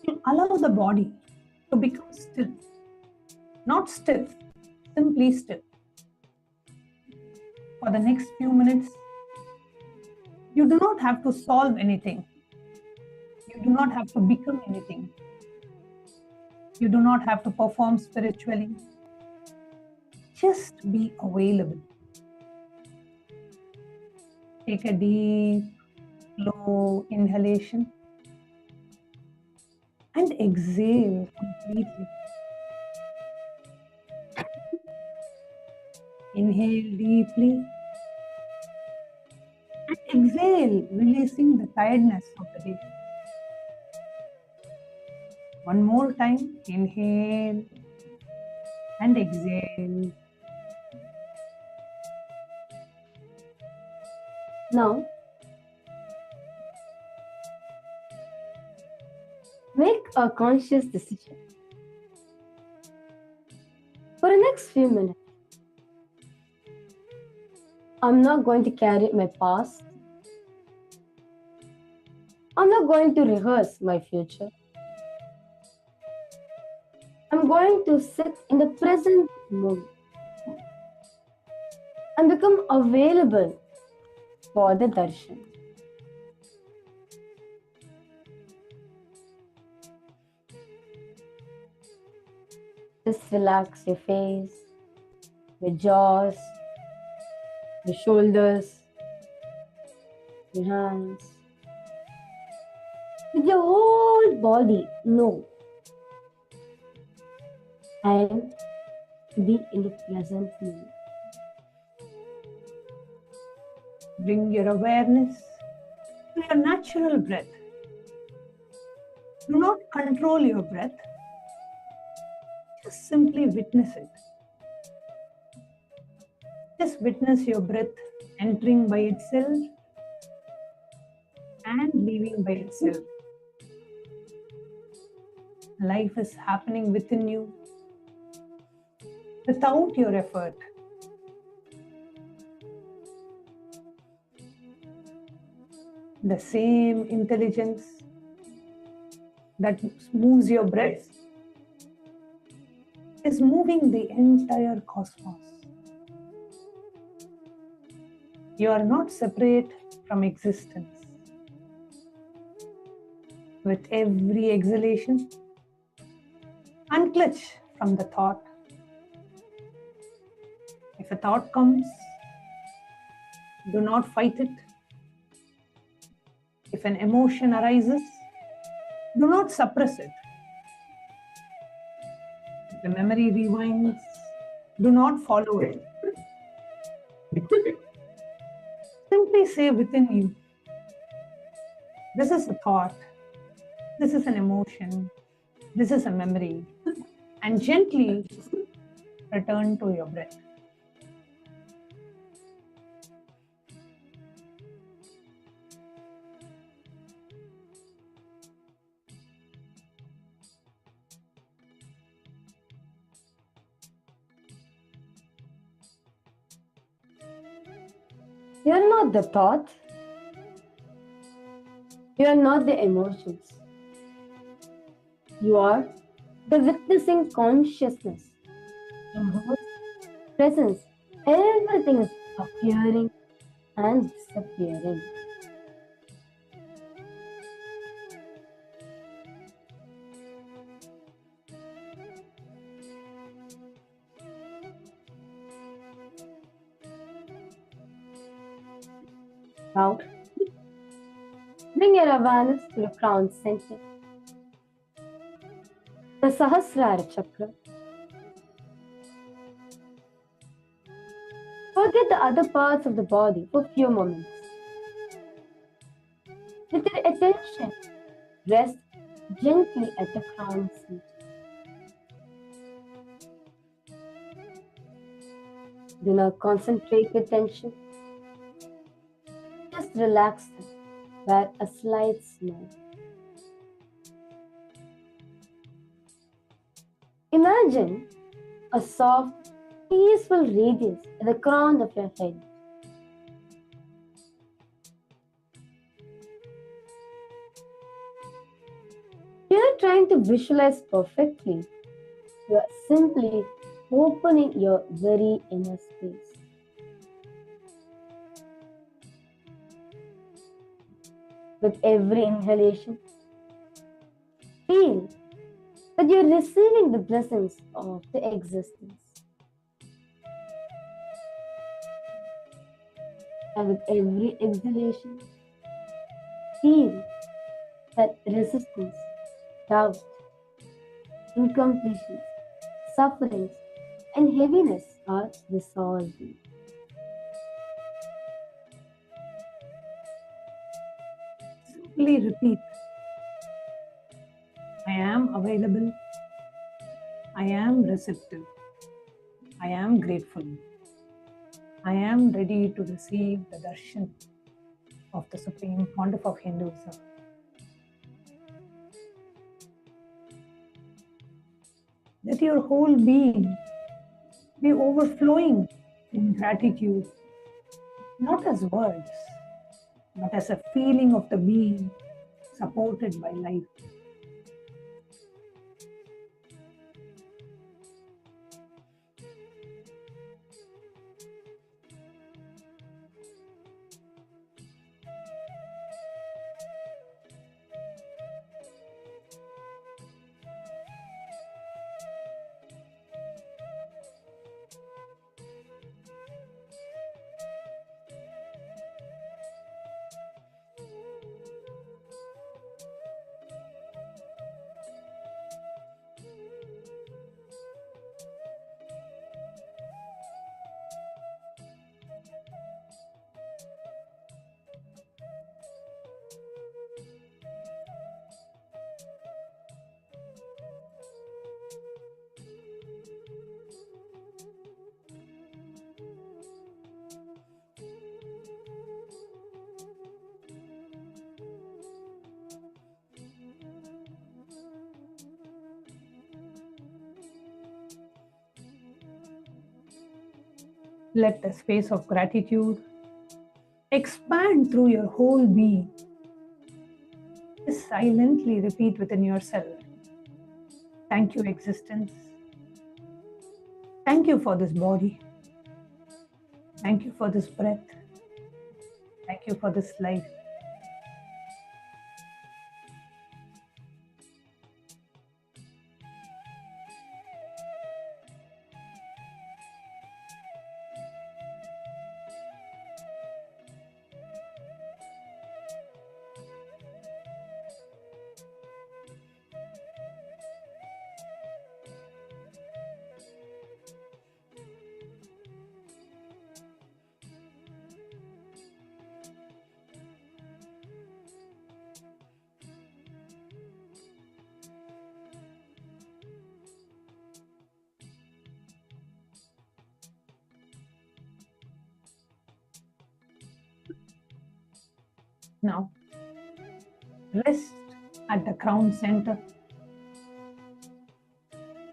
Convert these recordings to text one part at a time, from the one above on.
You allow the body to become still, not stiff, simply still. For the next few minutes, you do not have to solve anything. You do not have to become anything. You do not have to perform spiritually. Just be available. Take a deep, slow inhalation and exhale completely. Inhale deeply and exhale, releasing the tiredness of the day. One more time, inhale and exhale. Now, make a conscious decision. For the next few minutes, I'm not going to carry my past. I'm not going to rehearse my future. I'm going to sit in the present moment and become available for the darshan. Just relax your face, your jaws, your shoulders, your hands. With your whole body, know I am to be in the present moment. Bring your awareness to your natural breath. Do not control your breath. Just simply witness it. Just witness your breath entering by itself and leaving by itself. Life is happening within you without your effort. The same intelligence that moves your breath is moving the entire cosmos. You are not separate from existence. With every exhalation, unclutch from the thought. If a thought comes, do not fight it. If an emotion arises, do not suppress it. If the memory rewinds, do not follow it. Simply say within you, this is a thought, this is an emotion, this is a memory, and gently return to your breath. You are not the thought. You are not the emotions. You are the witnessing consciousness. In whose presence, everything is appearing and disappearing. Now, bring your awareness to the crown center, the Sahasrara chakra. Forget the other parts of the body for a few moments. With your attention, rest gently at the crown center. Do not concentrate your attention. Just relax them with a slight smile. Imagine a soft, peaceful radiance at the crown of your head. Here trying to visualize perfectly. You are simply opening your very inner space. With every inhalation, feel that you are receiving the blessings of the existence. And with every exhalation, feel that resistance, doubt, incompletions, sufferings, and heaviness are dissolving. Simply repeat, I am available, I am receptive, I am grateful, I am ready to receive the darshan of the Supreme Pontiff of Hinduism. Let your whole being be overflowing in gratitude, not as words, but as a feeling of the being supported by life. Let the space of gratitude expand through your whole being. Just silently repeat within yourself, thank you, existence. Thank you for this body. Thank you for this breath. Thank you for this life. Now, rest at the crown center.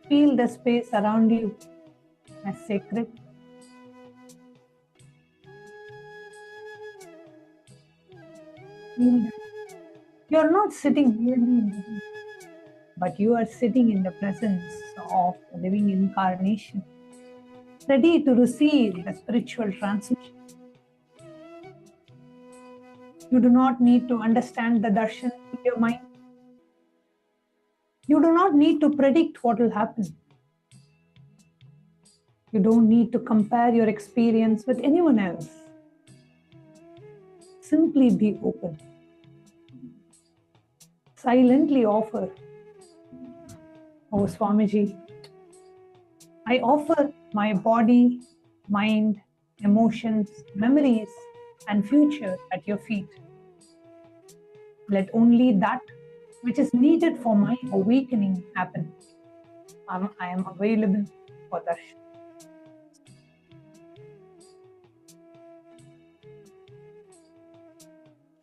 Feel the space around you as sacred. Feel that you are not sitting merely in the room, but you are sitting in the presence of the living incarnation, ready to receive the spiritual transmission. You do not need to understand the darshan in your mind. You do not need to predict what will happen. You don't need to compare your experience with anyone else. Simply be open. Silently offer, oh Swamiji, I offer my body, mind, emotions, memories, and future at your feet. Let only that which is needed for my awakening happen. I am available for darshan.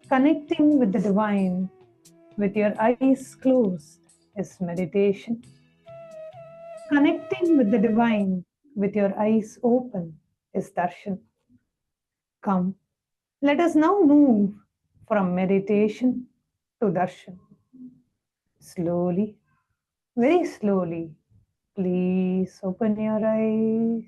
Connecting with the divine with your eyes closed is meditation. Connecting with the divine with your eyes open is darshan. Come, let us now move from meditation to darshan. Slowly, very slowly, please open your eyes.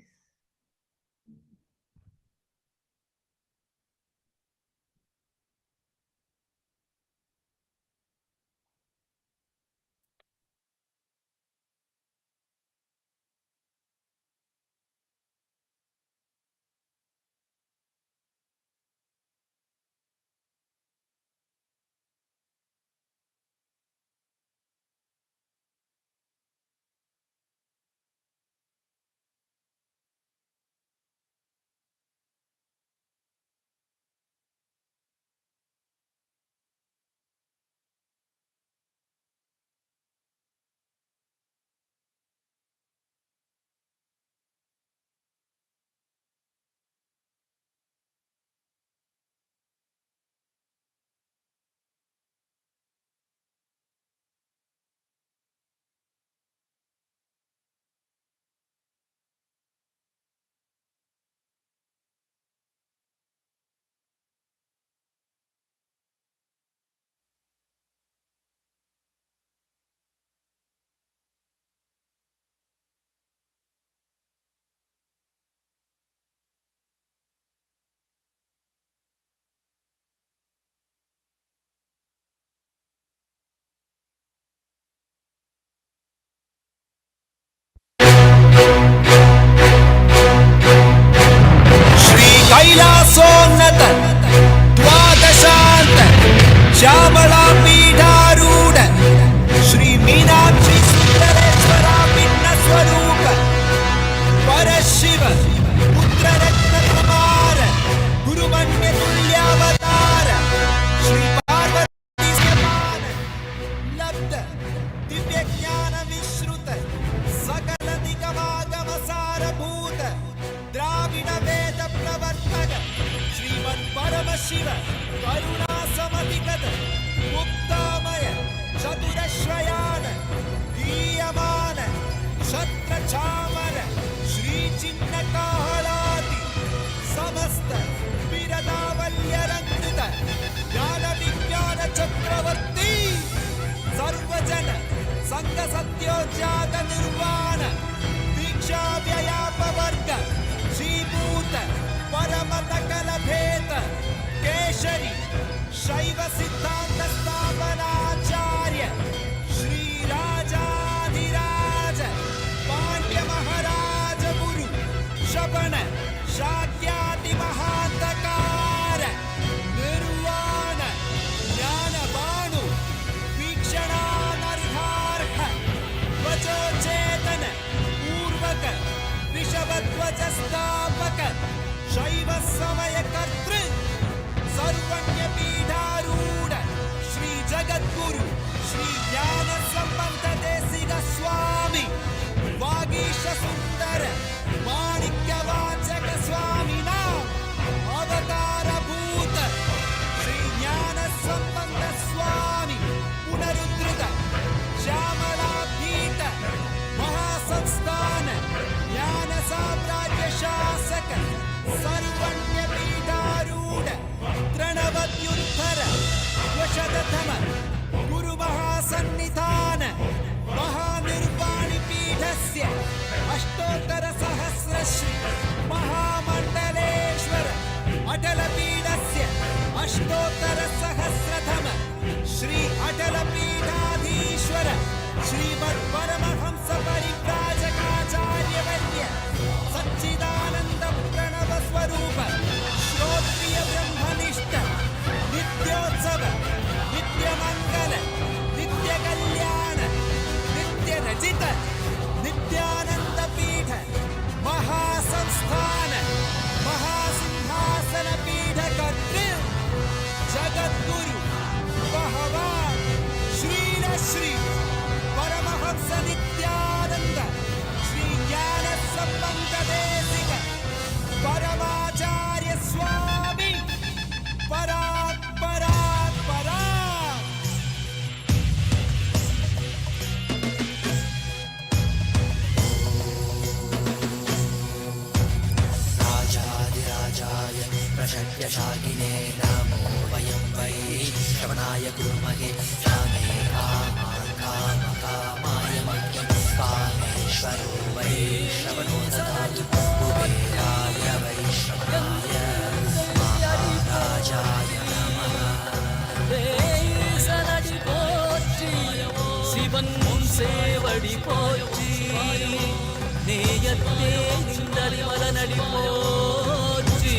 कैलासोन्नत द्वादशान्त Shyamala पीठारूढ़ Shri Meenakshi सुंदरेश्वरा भिन्न स्वरूप परशिव पुत्र रत्न कुमार गुरुमन्य तुल्यावतार श्री पार्वती समान लब्ध दिव्य ज्ञान विश्रुत सकल निगमागम सारभूत द्राविण वेद प्रवर्तक श्रीमन् परमशिव करुणा समधिगत मुक्तामय चतुरश्रयान दीयमान छत्र चामर श्री चिन्ह काहलादि समस्त बिरदावल्यरंकृत ज्ञान विज्ञान चक्रवर्ती सर्वजन संग सत्योजात निर्वाण दीक्षा व्ययापवर्ग जीभूत परम सकल भेद केशरी शैव सिद्धांत स्थापनाचार्य श्री राजाधिराज पांड्य महाराज गुरु शबन शाक्यादि महांतकार निर्वाण ज्ञान भानु वीक्षणानर्हार्ह वचोचेतन पूर्वक ऋषभध्वज स्थापक शैव समय कर्तृ सर्वज्ञ पीठारूढ़ श्री जगद्गुरु श्री ज्ञान संबंध देशिक स्वामी वागीश सुंदर माणिक्य वाचक स्वामी नाम अवतार भूत श्री ज्ञान संबंध स्वामी पुनरुद्धृत श्यामला पीठ महासंस्थान ज्ञान साम्राज्य शासक सर्वज्ञ पीठारूढ़ तृणवत्युत्तर वशततम गुरु महासन्निधान महानिर्वाणि पीठस्य अष्टोत्तर सहस्र श्री महामंडलेश्वर अटल पीठस्य अष्टोत्तर सहस्रतम श्री अटल पीठाधीश्वर श्रीमद् परमहंस परिव्राजकाचार्य वर्य सच्चिदानंद प्रणव स्वरूप श्रोत्रिय ब्रह्मनिष्ठ नित्योत्सव नित्य मंगल नित्य कल्याण नित्य रजित नित्यानंद पीठ महासंस्थान महासिंहासन पीठ कर्तृ जगद्गुरु भगवान श्री परमहंस नित्यानंद श्री ज्ञान संबंध देशिक परमाचार्य स्वामी परात् परात् परात् राजाधिराजाय प्रशक्यशाकिने नमो वयं वै श्रवणाय कुर्महे रामे कामकामाय मह्यमुत्कामेश्वरो वैश्रवणो ददातु कुबेराय वैश्रवणाय महाराजाय नमः தேசனடி போற்றி சிவன் சேவடி போற்றி நேயத்தே நின்றடி மலனடி போற்றி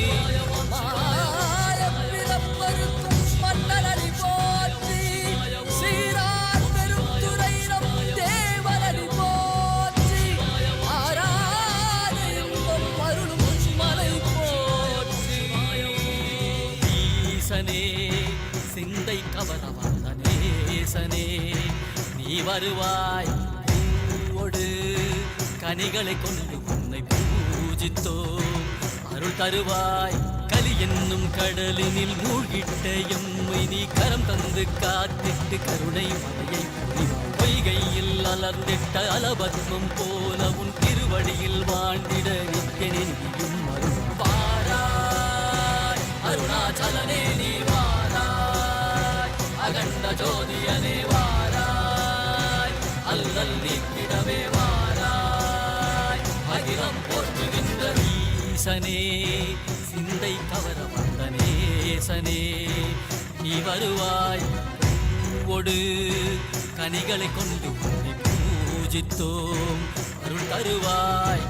மாயப்பிறப்பருக்கும் மன்னனடி போற்றி சீரார் பெருந்துரையிடம் தேவனடி போற்றி ஆராத இன்பம் அருளும் மலை போற்றி ஈசனே சிந்தை கவர வந்த நேசனே நீ வருவாய் பூவோடு கனிகளை கொண்டு உன்னை பூஜித்தோ அருள் தருவாய் கலி என்னும் கடலினில் மூழ்கிட்ட எம்மை நீ கரம் தந்து காத்திட்டு கருணை மலையை பொழிவாய் பொய்கையில் அலர்ந்திட்ட அலபத்மம் போல உன் திருவடியில் வாழ்ந்திட நிற்க நெஞ்சியும் வாராய் அருணாச்சலனே நீ வாராய் அகண்ட ஜோதியனே வாராய் அல்லல் நீக்கிடவே வாராய் அகிலம் போற்றுகின்ற ஈசனே சிந்தை கவர வந்த நேசனே நீ வருவாய் பூவோடு கனிகளை கொண்டு உன்னை பூஜித்தோம் அருள் தருவாய்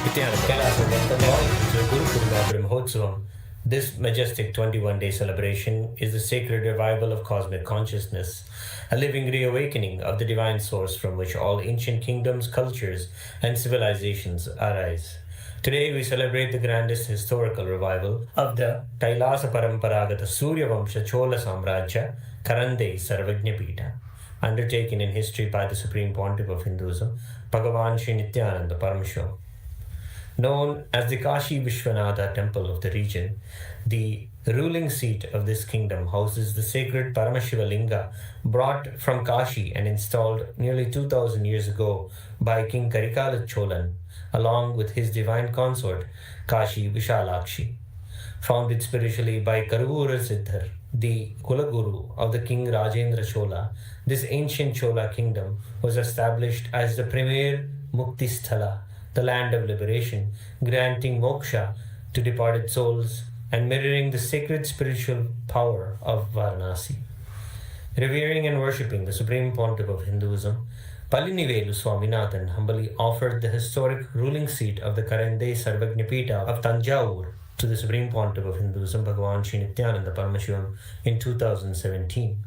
Nityananda KAILASA welcome all to Guru Gita Satsang Series. This majestic 21-day celebration is the sacred revival of cosmic consciousness, a living reawakening of the divine source from which all ancient kingdoms, cultures, and civilizations arise. Today we celebrate the grandest historical revival of the KAILASA Paramparagata Surya Vamsha Chola Samrajya Karandei Sarvajñapita, undertaken in history by the Supreme Pontiff of Hinduism, Bhagavan Sri Nithyānanda Paramāṣivam. Known as the Kashi Vishwanatha temple of the region, the ruling seat of this kingdom houses the sacred Paramashiva Linga brought from Kashi and installed nearly 2000 years ago by King Karikala Cholan, along with his divine consort Kashi Vishalakshi. Founded spiritually by Karuvura Siddhar, the Kulaguru of the King Rajendra Chola, this ancient Chola kingdom was established as the premier Muktisthala, the land of liberation, granting moksha to departed souls and mirroring the sacred spiritual power of Varanasi. Revering and worshipping the Supreme Pontiff of Hinduism, Palinivelu Swaminathan humbly offered the historic ruling seat of the Karandei Sarvajñapita of Tanjavur to the Supreme Pontiff of Hinduism, Bhagavan Sri Nithyānanda Paramāṣivam, in 2017,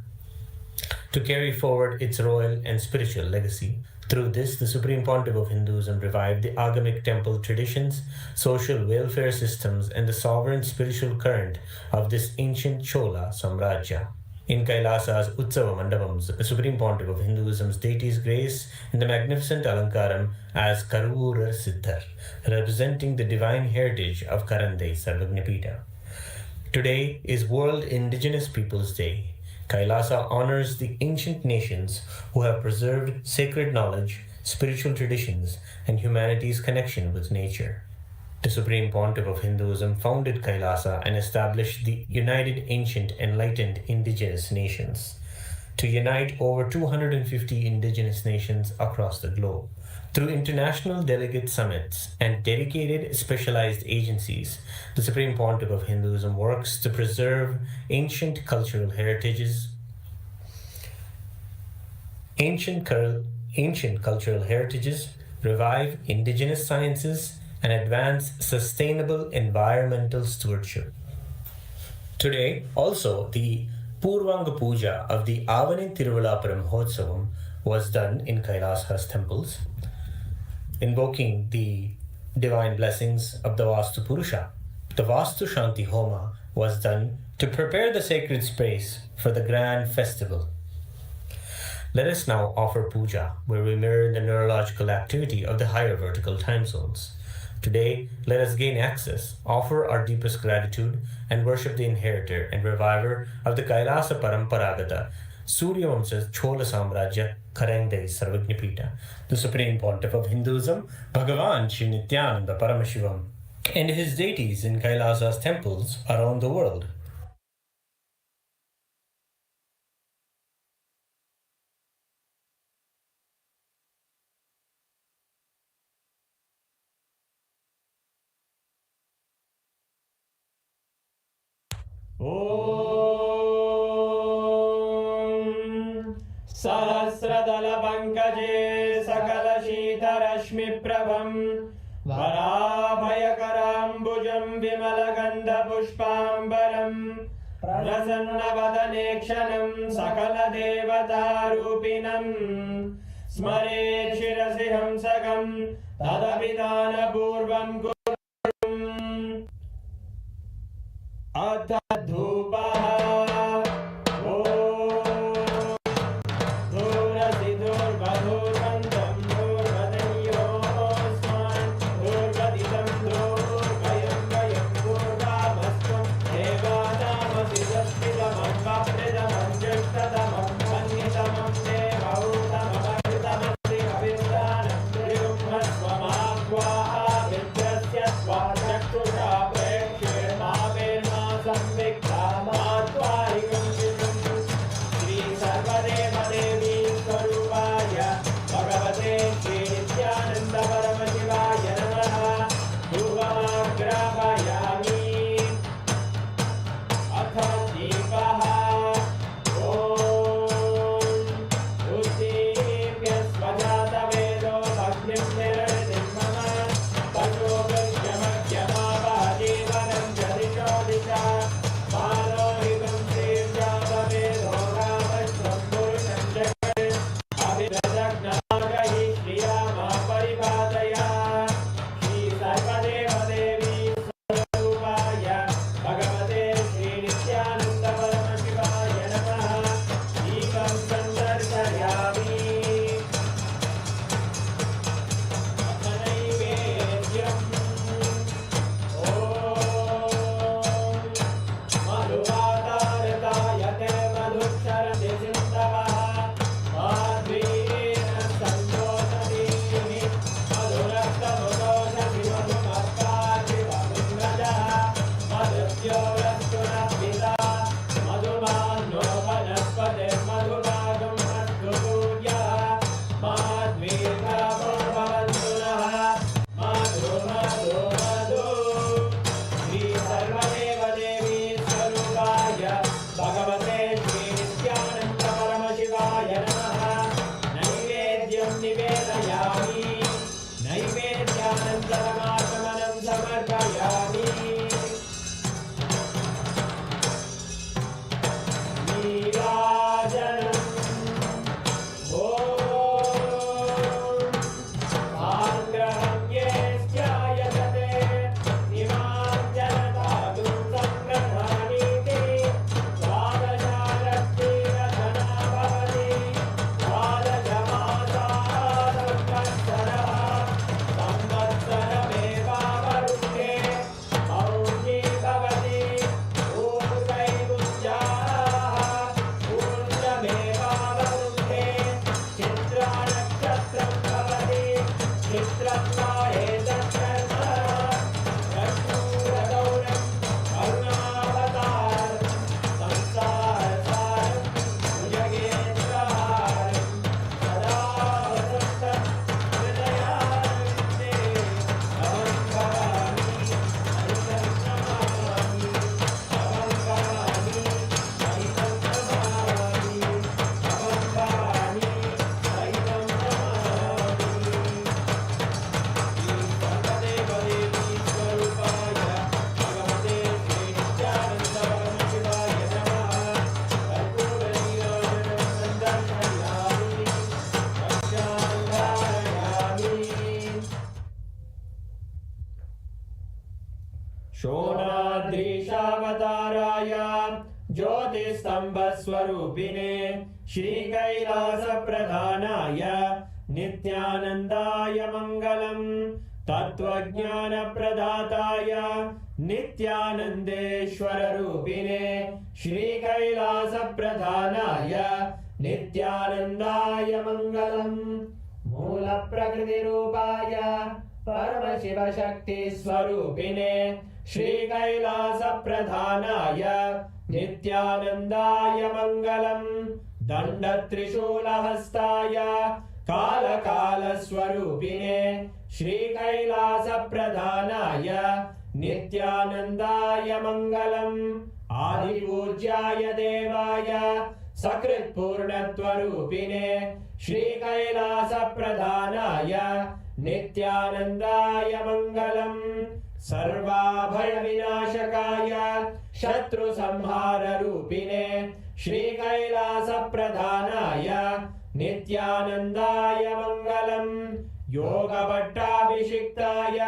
to carry forward its royal and spiritual legacy. Through this, the Supreme Pontiff of Hinduism revived the agamic temple traditions, social welfare systems, and the sovereign spiritual current of this ancient Chola Samrajya. In Kailasa's Utsava Mandapams, the Supreme Pontiff of Hinduism's deities grace in the magnificent Alankaram as Karuvura Siddhar, representing the divine heritage of Karandei Sarvajñapita. Today is World Indigenous Peoples Day. Kailasa honors the ancient nations who have preserved sacred knowledge, spiritual traditions, and humanity's connection with nature. The Supreme Pontiff of Hinduism founded Kailasa and established the United Ancient Enlightened Indigenous Nations to unite over 250 indigenous nations across the globe. Through international delegate summits and dedicated specialized agencies, the Supreme Pontiff of Hinduism works to preserve ancient cultural heritages, revive indigenous sciences, and advance sustainable environmental stewardship. Today, also, the Purvanga Puja of the Avani Tiruvula Paramahotsavam was done in Kailasa's temples, invoking the divine blessings of the Vastu Purusha. The Vastu Shanti Homa was done to prepare the sacred space for the grand festival. Let us now offer puja, where we mirror the neurological activity of the higher vertical time zones. Today, let us gain access, offer our deepest gratitude, and worship the inheritor and reviver of the Kailasa Paramparagata, Suryavamsa's Chola Samrajya, Karendai Sarvagnapita, the Supreme Pontiff of Hinduism, Bhagavan Sri Nithyānanda Paramāshivam, and his deities in Kailasa's temples around the world. सहस्रदलपङ्कजे सकलशीतरश्मिप्रभम् वराभयकराम्बुजं विमलगन्धपुष्पाम्बरम् प्रसन्नवदने क्षणं सकलदेवतारूपिणम् स्मरेत् शिरसि हंसकं तदभिधानपूर्वं कुर्वम् अथ धूपः शोणाद्रीशावताराय ज्योतिस्तम्भस्वरूपिणे श्रीकैलासप्रधानाय नित्यानन्दाय मङ्गलम् तत्त्वज्ञानप्रदाताय नित्यानन्देश्वररूपिणे श्रीकैलासप्रधानाय नित्यानन्दाय मङ्गलम्। मूलप्रकृतिरूपाय परमशिवशक्तिस्वरूपिणे श्रीकैलासप्रधानाय नित्यानन्दाय मङ्गलम्। दण्डत्रिशूलहस्ताय कालकालस्वरूपिणे श्रीकैलासप्रधानाय नित्यानन्दाय मङ्गलम्। आदिपूज्याय देवाय सकृत्पूर्णत्वरूपिणे श्रीकैलासप्रधानाय नित्यानन्दाय मङ्गलम्। सर्वाभयविनाशकाय शत्रुसंहाररूपिणे श्रीकैलासप्रधानाय नित्यानन्दाय मङ्गलम्। योगभट्टाभिषिक्ताय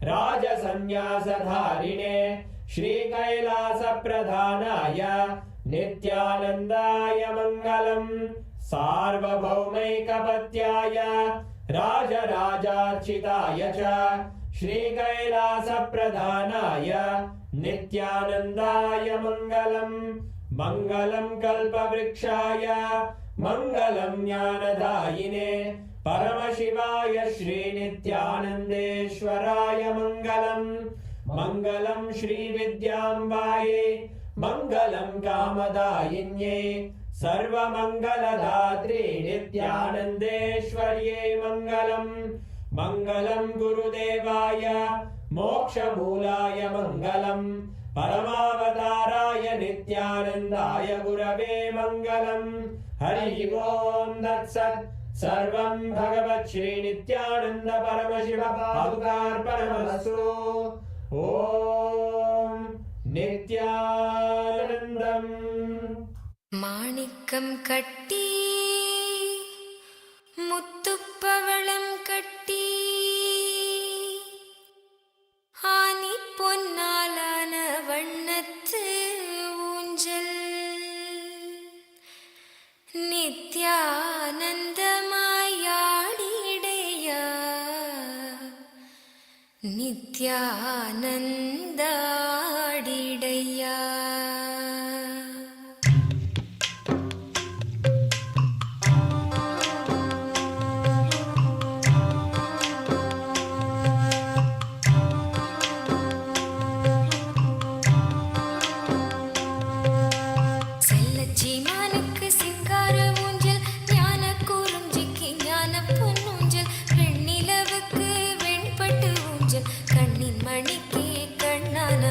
राजसन्न्यासधारिणे श्रीकैलासप्रधानाय नित्यानन्दाय मङ्गलम्। सार्वभौमैकपत्याय राजराजार्चिताय च श्रीकैलासप्रधानाय नित्यानन्दाय मङ्गलम्। मङ्गलं कल्पवृक्षाय मङ्गलं ज्ञानदायिने परमशिवाय श्रीनित्यानन्देश्वराय मङ्गलम्। मङ्गलं श्रीविद्याम्बायै मङ्गलं कामदायिन्यै सर्वमङ्गलदात्रे नित्यानन्देश्वर्यै मङ्गलम्। मङ्गलं गुरुदेवाय मोक्षमूलाय मङ्गलम्। परमावताराय नित्यानन्दाय गुरवे मङ्गलम्। हरि ओम् तत्सत्। सर्वं भगवत् श्रीनित्यानन्द परमशिव पादुकार्पणमस्तु। ॐ नित्यानन्दम्। മാണിക്കം കട്ടി മുത്തുപ്പവളം കട്ടി ആനി പൊന്നാലാന വണ്ണത്ത് ഊഞ്ചൽ നിത്യാനന്ദമായാടിടയ നിത്യാനന്ദാടിടയ. கண்ணின் மணிக்கே கண்ணான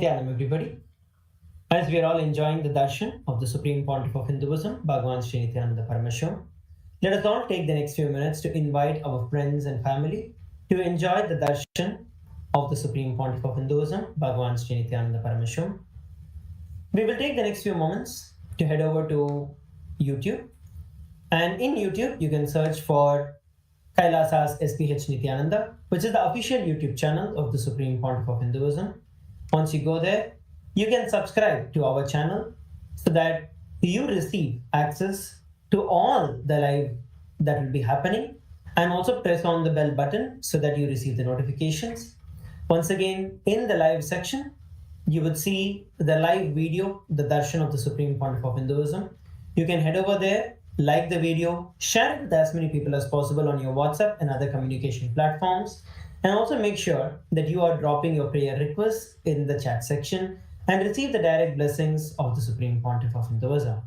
Nityanam, everybody. As we are all enjoying the Darshan of the Supreme Pontiff of Hinduism, Bhagavan Sri Nityananda Paramashivamam, let us all take the next few minutes to invite our friends and family to enjoy the Darshan of the Supreme Pontiff of Hinduism, Bhagavan Sri Nityananda Paramashivamam. We will take the next few moments to head over to YouTube. And in YouTube, you can search for KAILASA's SPH Nithyananda, which is the official YouTube channel of the Supreme Pontiff of Hinduism. Once you go there, you can subscribe to our channel so that you receive access to all the live that will be happening, and also press on the bell button so that you receive the notifications. Once again, in the live section, you would see the live video, the Darshan of the Supreme Pontiff of Hinduism. You can head over there, like the video, share it with as many people as possible on your WhatsApp and other communication platforms, and also make sure that you are dropping your prayer requests in the chat section and receive the direct blessings of the Supreme Pontiff of Hinduism.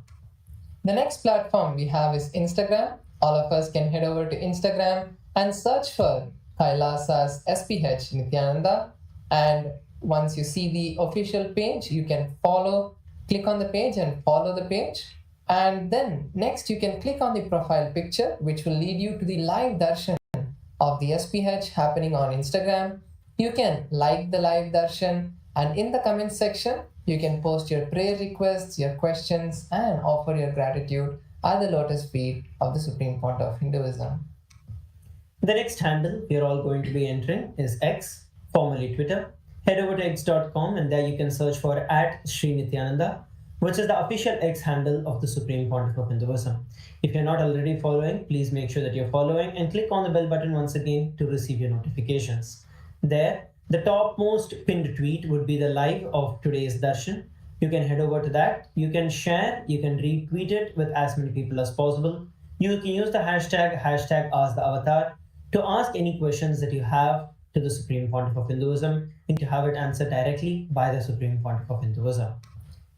The next platform we have is Instagram. All of us can head over to Instagram and search for KAILASA's SPH Nithyananda. And once you see the official page, you can click on the page and follow the page. And then next you can click on the profile picture, which will lead you to the live darshan of the SPH happening on Instagram. You can like the live darshan, and in the comment section, you can post your prayer requests, your questions, and offer your gratitude at the lotus feet of the Supreme Pontiff of Hinduism. The next handle we are all going to be entering is X, formerly Twitter. Head over to x.com and there you can search for @SriNithyananda, which is the official X handle of the Supreme Pontiff of Hinduism. If you're not already following, please make sure that you're following and click on the bell button once again to receive your notifications. There, the topmost pinned tweet would be the live of today's darshan. You can head over to that. You can share, you can retweet it with as many people as possible. You can use the hashtag #AskTheAvatar to ask any questions that you have to the Supreme Pontiff of Hinduism and to have it answered directly by the Supreme Pontiff of Hinduism.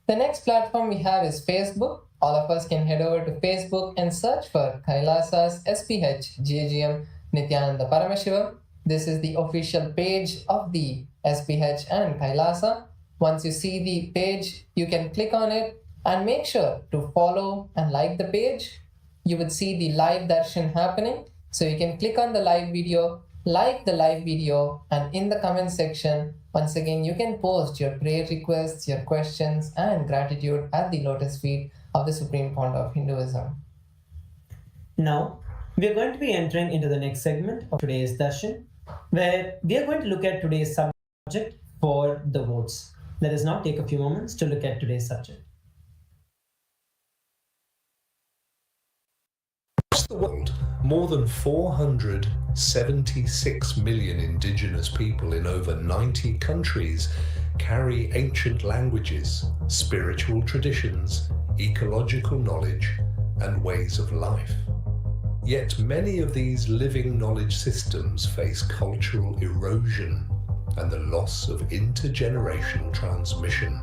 The next platform we have is Facebook. All of us can head over to Facebook and search for KAILASA's SPH GGM Nithyananda Paramashivamam. This is the official page of the SPH and KAILASA. Once you see the page, you can click on it and make sure to follow and like the page. You would see the live darshan happening. So you can click on the live video, like the live video, and in the comment section, once again, you can post your prayer requests, your questions, and gratitude at the lotus feet of the Supreme Pontiff of Hinduism. Now, we are going to be entering into the next segment of today's darshan, where we are going to look at today's subject for the votes. Let us now take a few moments to look at today's subject. Across the world, more than 476 million indigenous people in over 90 countries carry ancient languages, spiritual traditions, ecological knowledge, and ways of life. Yet many of these living knowledge systems face cultural erosion and the loss of intergenerational transmission.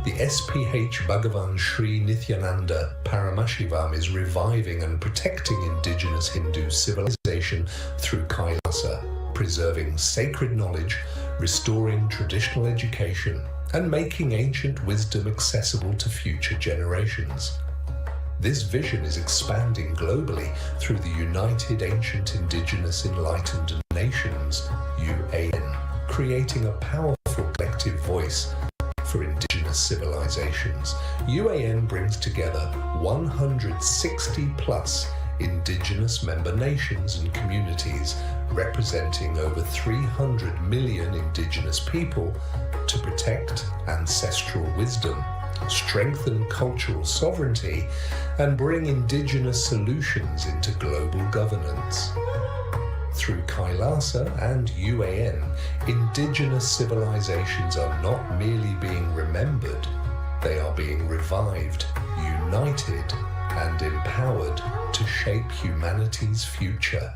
The SPH Bhagavan Sri Nityananda Paramashivamam is reviving and protecting indigenous Hindu civilization through KAILASA, preserving sacred knowledge, restoring traditional education, and making ancient wisdom accessible to future generations. This vision is expanding globally through the United Ancient Indigenous Enlightened Nations, UAN, creating a powerful collective voice for indigenous civilizations. UAN brings together 160 plus indigenous member nations and communities representing over 300 million indigenous people to protect ancestral wisdom, strengthen cultural sovereignty, and bring indigenous solutions into global governance. Through KAILASA and UAN, indigenous civilizations are not merely being remembered, they are being revived, united, and empowered to shape humanity's future.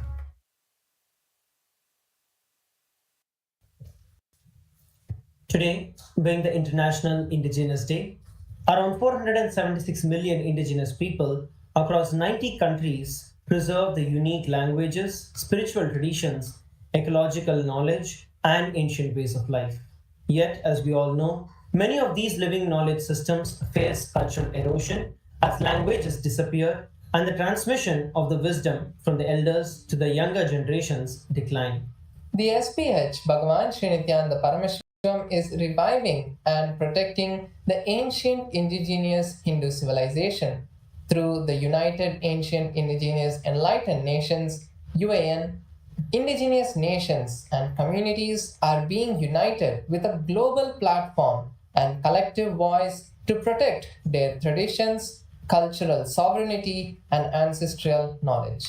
Today, being the International Indigenous Day, around 476 million indigenous people across 90 countries preserve the unique languages, spiritual traditions, ecological knowledge, and ancient ways of life. Yet, as we all know, many of these living knowledge systems face cultural erosion as languages disappear and the transmission of the wisdom from the elders to the younger generations decline. The SPH, Bhagavan Sri Nityananda Paramashivamam, is reviving and protecting the ancient indigenous Hindu civilization through the United Ancient Indigenous Enlightened Nations UAN. Indigenous nations and communities are being united with a global platform and collective voice to protect their traditions, cultural sovereignty, and ancestral knowledge.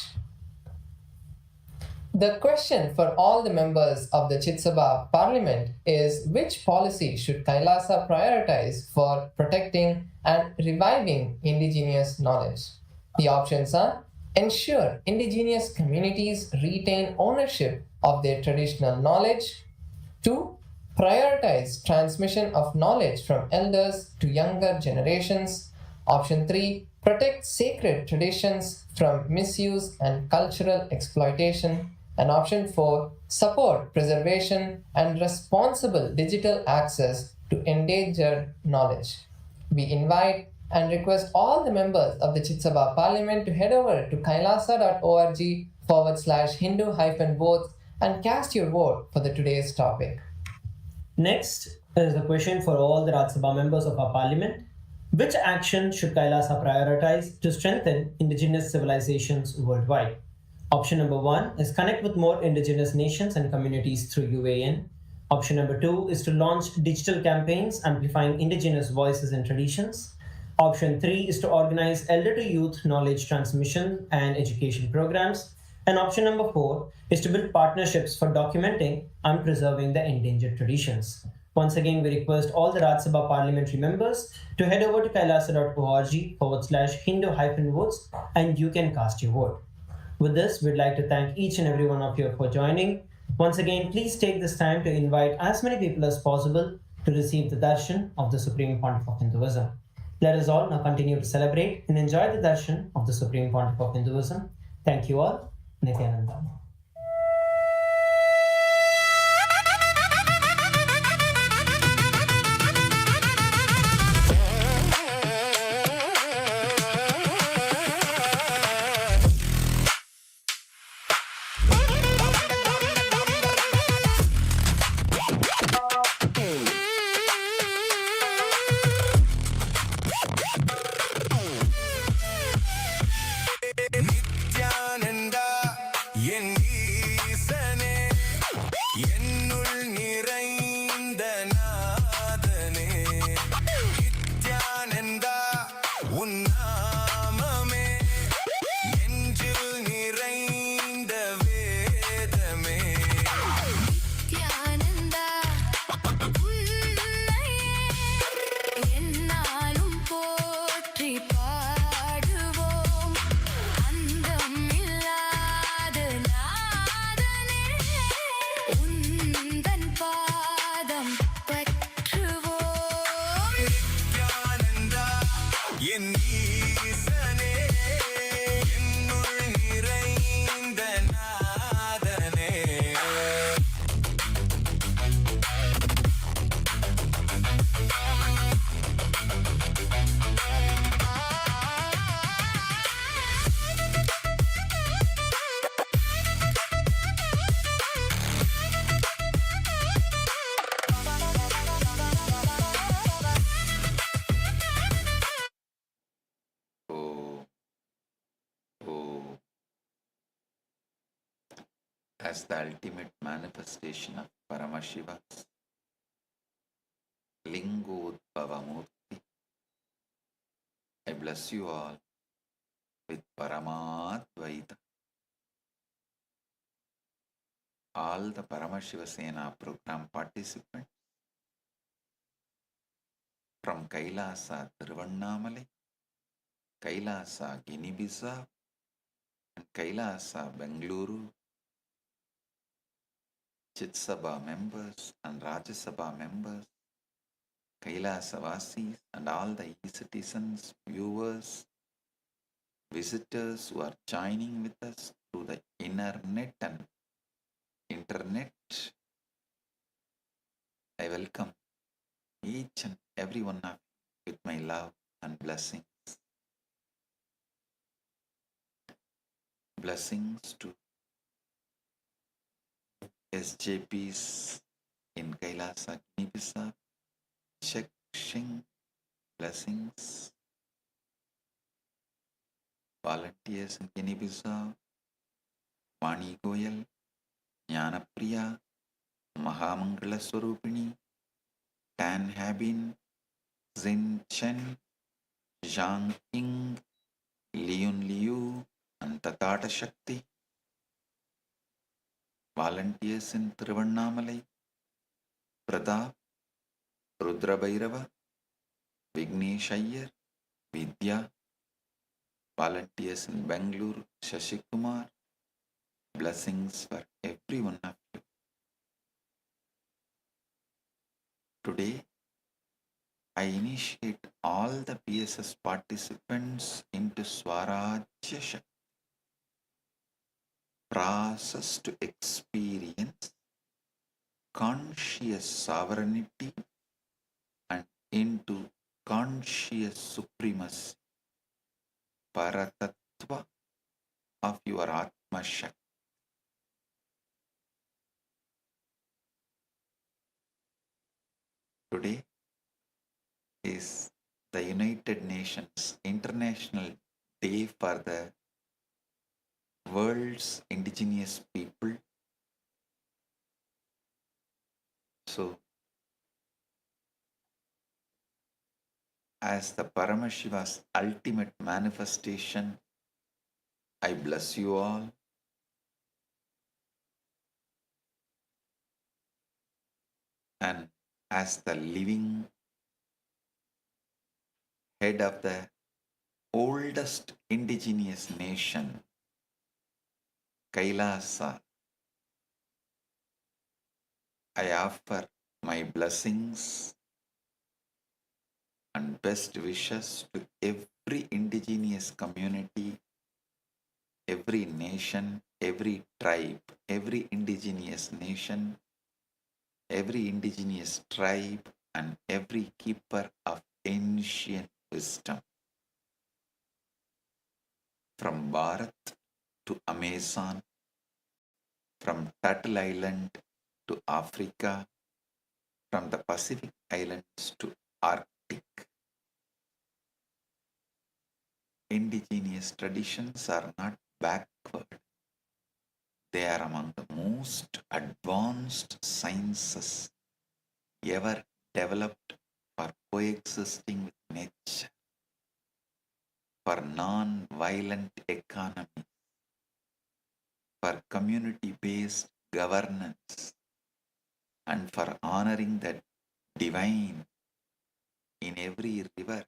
The question for all the members of the Chitsabha Parliament is which policy should Kailasa prioritize for protecting and reviving indigenous knowledge? The options are ensure indigenous communities retain ownership of their traditional knowledge, 2. Prioritize transmission of knowledge from elders to younger generations, option 3. Protect sacred traditions from misuse and cultural exploitation, and option 4. Support preservation and responsible digital access to endangered knowledge. We invite and request all the members of the Chitsabha Parliament to head over to kailasa.org/Hindu-votes and cast your vote for the today's topic. Next is the question for all the Rajya Sabha members of our parliament. Which action should Kailasa prioritize to strengthen indigenous civilizations worldwide? Option number 1 is connect with more indigenous nations and communities through UAN. Option number 2 is to launch digital campaigns amplifying indigenous voices and traditions. Option 3 is to organize elder to youth knowledge transmission and education programs. And option number 4 is to build partnerships for documenting and preserving the endangered traditions. Once again, we request all the Rajya Sabha parliamentary members to head over to kailasa.org/Hindu-votes and you can cast your vote. With this, we'd like to thank each and every one of you for joining. Once again, please take this time to invite as many people as possible to receive the darshan of the Supreme Pontiff of Hinduism. Let us all now continue to celebrate and enjoy the darshan of the Supreme Pontiff of Hinduism. Thank you all. Nityananda. Nithyananda என் ஈசனே என்னுள் நிறைந்த நாதனே நித்யானந்தா உன் நாமமே நெஞ்சில் நிறைந்த வேதமே நித்யானந்தா உன்னையே எந்நாளும் போற்றி பாடுவோம் அந்தமில்லாத நாதனே உந்தன் பாதம் பற்றுவோம் நித்யானந்தா என் ஈசனே என்னுள் நிறைந்த நாதனே As the ultimate manifestation of Paramashiva's Lingodbhavamurti, I bless you all with Paramadvaita. All the Paramashiva Sena program participants from Kailasa Tiruvannamale, Kailasa Guinea-Bissau, and Kailasa Bengaluru, Chitsabha members and Rajya Sabha members, Kailasa-vasis and all the e-citizens, viewers, visitors who are joining with us through the internet and internet. I welcome each and every one of you with my love and blessings. Blessings to SJPs in KAILASA, Guinea-Bissau, Sheng, blessings. Volunteers in Guinea-Bissau, Vani Goyal, Jnanapriya, Mahamangala Swarupini, Tan Habin, Zin Chen, Zhang Ying, Leon Liu, and Takata Shakti. Volunteers in Tiruvannamalai, Pradap, Rudra Bhairava, Vignesh Iyer, Vidya. Volunteers in Bangalore, Shashikumar. Blessings for every one of you. Today, I initiate all the PSS participants into Swarajya Shakti, process to experience conscious sovereignty and into conscious supremacy, Paratattva of your Atma Shakti. Today is the United Nations International Day for the world's indigenous people. So, as the Paramashiva's ultimate manifestation, I bless you all. And as the living head of the oldest indigenous nation, KAILASA, I offer my blessings and best wishes to every indigenous community, every nation, every tribe, every indigenous nation, every indigenous tribe, and every keeper of ancient wisdom. From Bharat to Amazon, from Turtle Island to Africa, from the Pacific Islands to Arctic. Indigenous traditions are not backward. They are among the most advanced sciences ever developed for coexisting with nature, for non-violent economy, for community-based governance, and for honoring the divine in every river,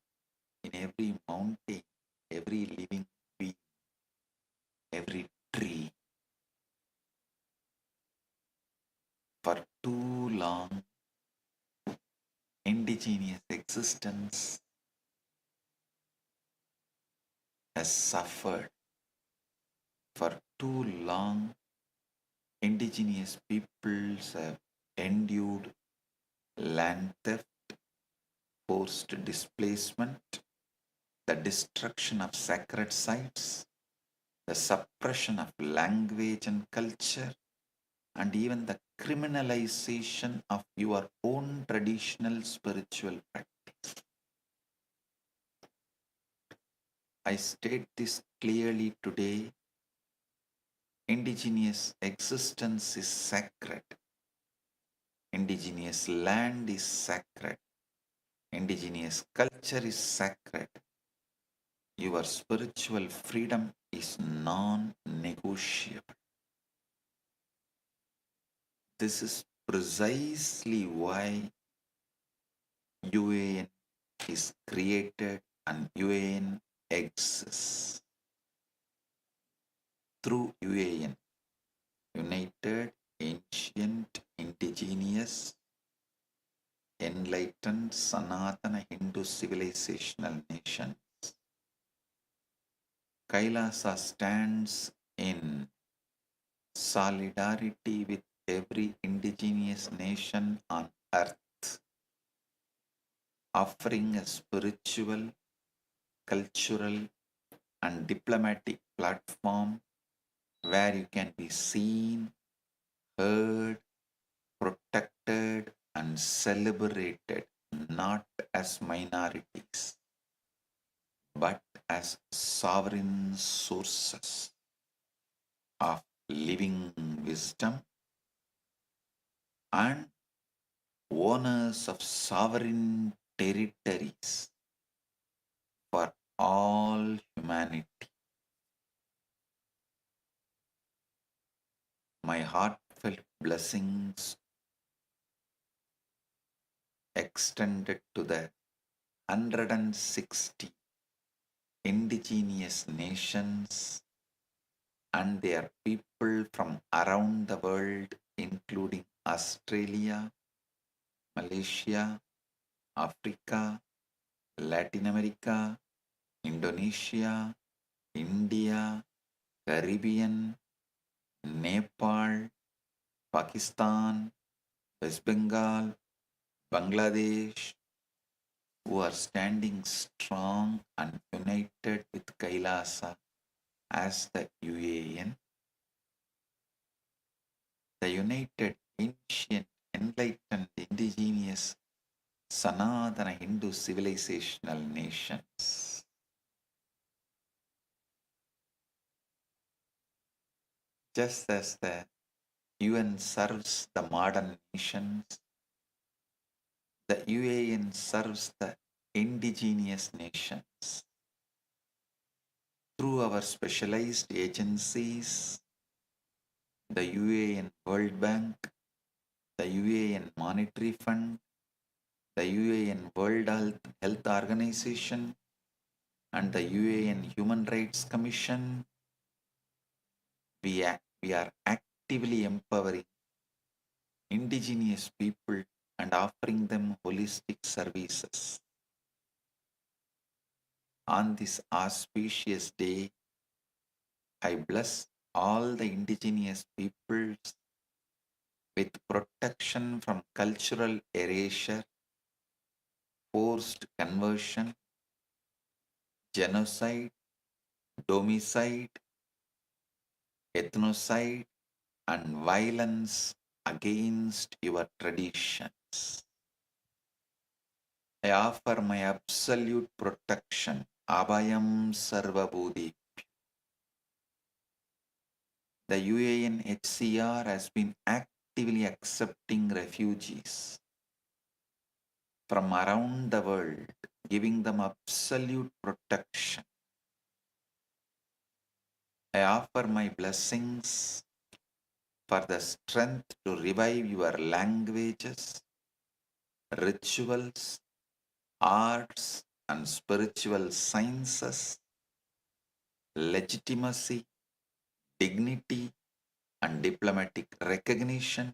in every mountain, every living being, every tree. For too long, indigenous existence has suffered. For too long, indigenous peoples have endured land theft, forced displacement, the destruction of sacred sites, the suppression of language and culture, and even the criminalization of your own traditional spiritual practice. I state this clearly today. Indigenous existence is sacred. Indigenous land is sacred. Indigenous culture is sacred. Your spiritual freedom is non-negotiable. This is precisely why UAN is created and UAN exists. Through UAN, United Ancient Indigenous Enlightened Sanatana Hindu Civilizational Nations, KAILASA stands in solidarity with every indigenous nation on earth, offering a spiritual, cultural, and diplomatic platform where you can be seen, heard, protected, and celebrated not as minorities but as sovereign sources of living wisdom and owners of sovereign territories for all humanity. My heartfelt blessings extended to the 160 indigenous nations and their people from around the world, including Australia, Malaysia, Africa, Latin America, Indonesia, India, Caribbean, Nepal, Pakistan, West Bengal, Bangladesh, who are standing strong and united with KAILASA as the UAN, the united, ancient, enlightened, indigenous, Sanatana Hindu civilizational nations. Just as the UN serves the modern nations, the UAN serves the indigenous nations. Through our specialized agencies, the UAN World Bank, the UAN Monetary Fund, the UAN World Health Organization, and the UAN Human Rights Commission, we are actively empowering indigenous people and offering them holistic services. On this auspicious day, I bless all the indigenous peoples with protection from cultural erasure, forced conversion, genocide, domicide, ethnocide, and violence against your traditions. I offer my absolute protection, Abhayam Sarvabhutebhyo. The UANHCR has been actively accepting refugees from around the world, giving them absolute protection. I offer my blessings for the strength to revive your languages, rituals, arts, and spiritual sciences, legitimacy, dignity, and diplomatic recognition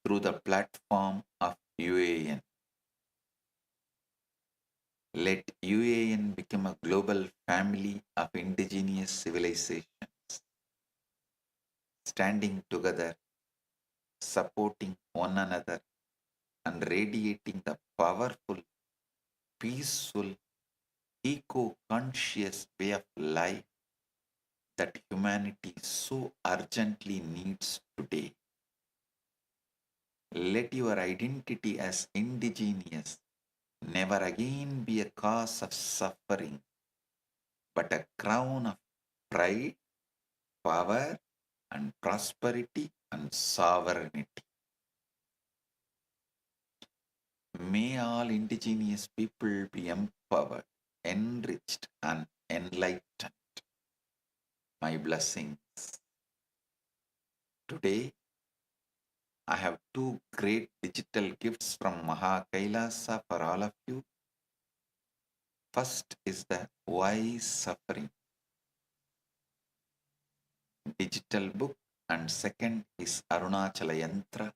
through the platform of UAN. Let UAN become a global family of indigenous civilizations, standing together, supporting one another, and radiating the powerful, peaceful, eco-conscious way of life that humanity so urgently needs today. Let your identity as indigenous never again be a cause of suffering, but a crown of pride, power, and prosperity and sovereignty. May all indigenous people be empowered, enriched, and enlightened. My blessings. Today, I have two great digital gifts from Maha Kailasa for all of you. First is the Why Suffering digital book, and second is Arunachala Yantra.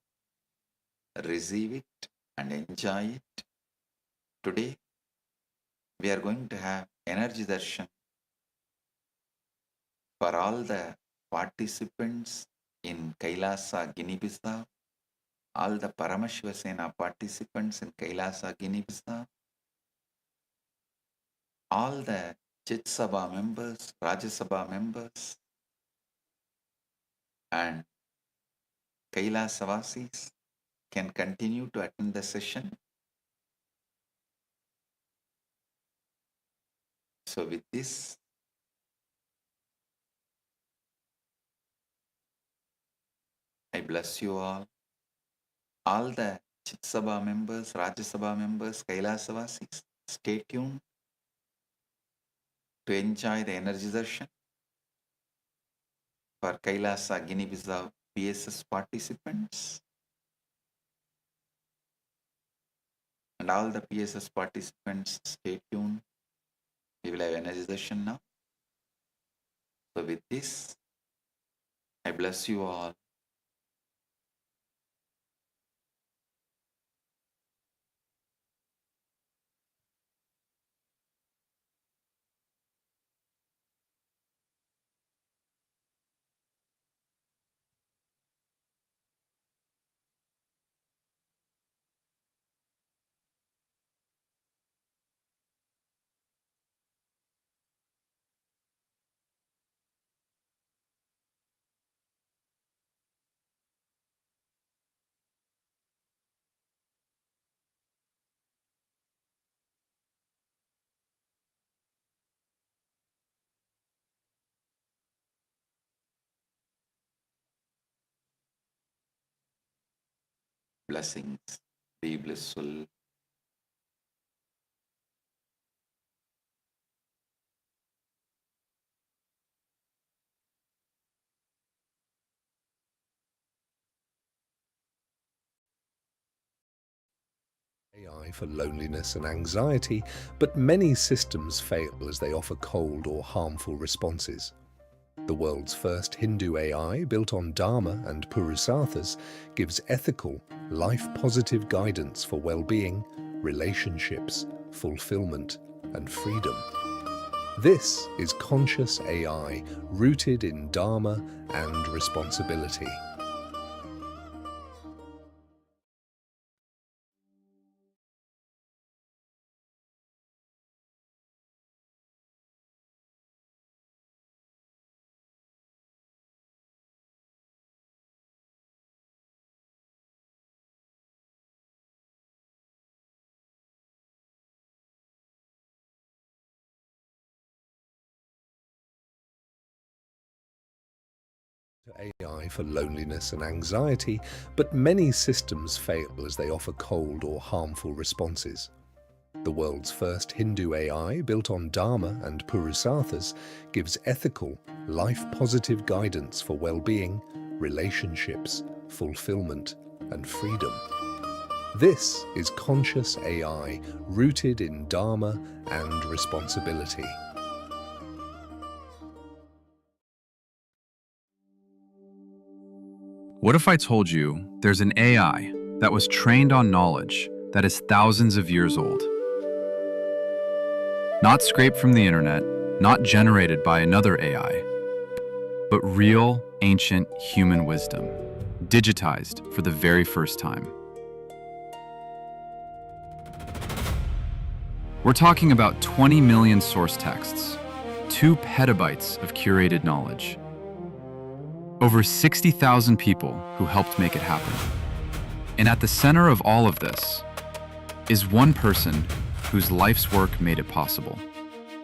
Receive it and enjoy it. Today, we are going to have Energy Darshan for all the participants in Kailasa, Guinea-Bissau. all the Paramashiva Sena participants in Kailasa Ginipisa, all the Chit Sabha members, Rajya Sabha members, and Kailasavasis can continue to attend the session. So with this, I bless you all the Chit Sabha members, Rajya Sabha members, Kailasavasis, stay tuned to enjoy the energy darshan for Kailasa Guinea-Bissau PSS participants, and all the PSS participants, stay tuned. We will have energy darshan now. So with this, I bless you all. Blessings. Be blissful. AI for loneliness and anxiety, but many systems fail as they offer cold or harmful responses. The world's first Hindu AI, built on Dharma and Purusarthas, gives ethical, life-positive guidance for well-being, relationships, fulfillment, and freedom. This is conscious AI, rooted in Dharma and responsibility. AI for loneliness and anxiety, but many systems fail as they offer cold or harmful responses. The world's first Hindu AI, built on Dharma and Purusarthas, gives ethical, life-positive guidance for well-being, relationships, fulfillment, and freedom. This is conscious AI, rooted in Dharma and responsibility. What if I told you there's an AI that was trained on knowledge that is thousands of years old? Not scraped from the internet, not generated by another AI, but real, ancient human wisdom, digitized for the very first time. We're talking about 20 million source texts, 2 petabytes of curated knowledge, over 60,000 people who helped make it happen. And at the center of all of this is one person whose life's work made it possible.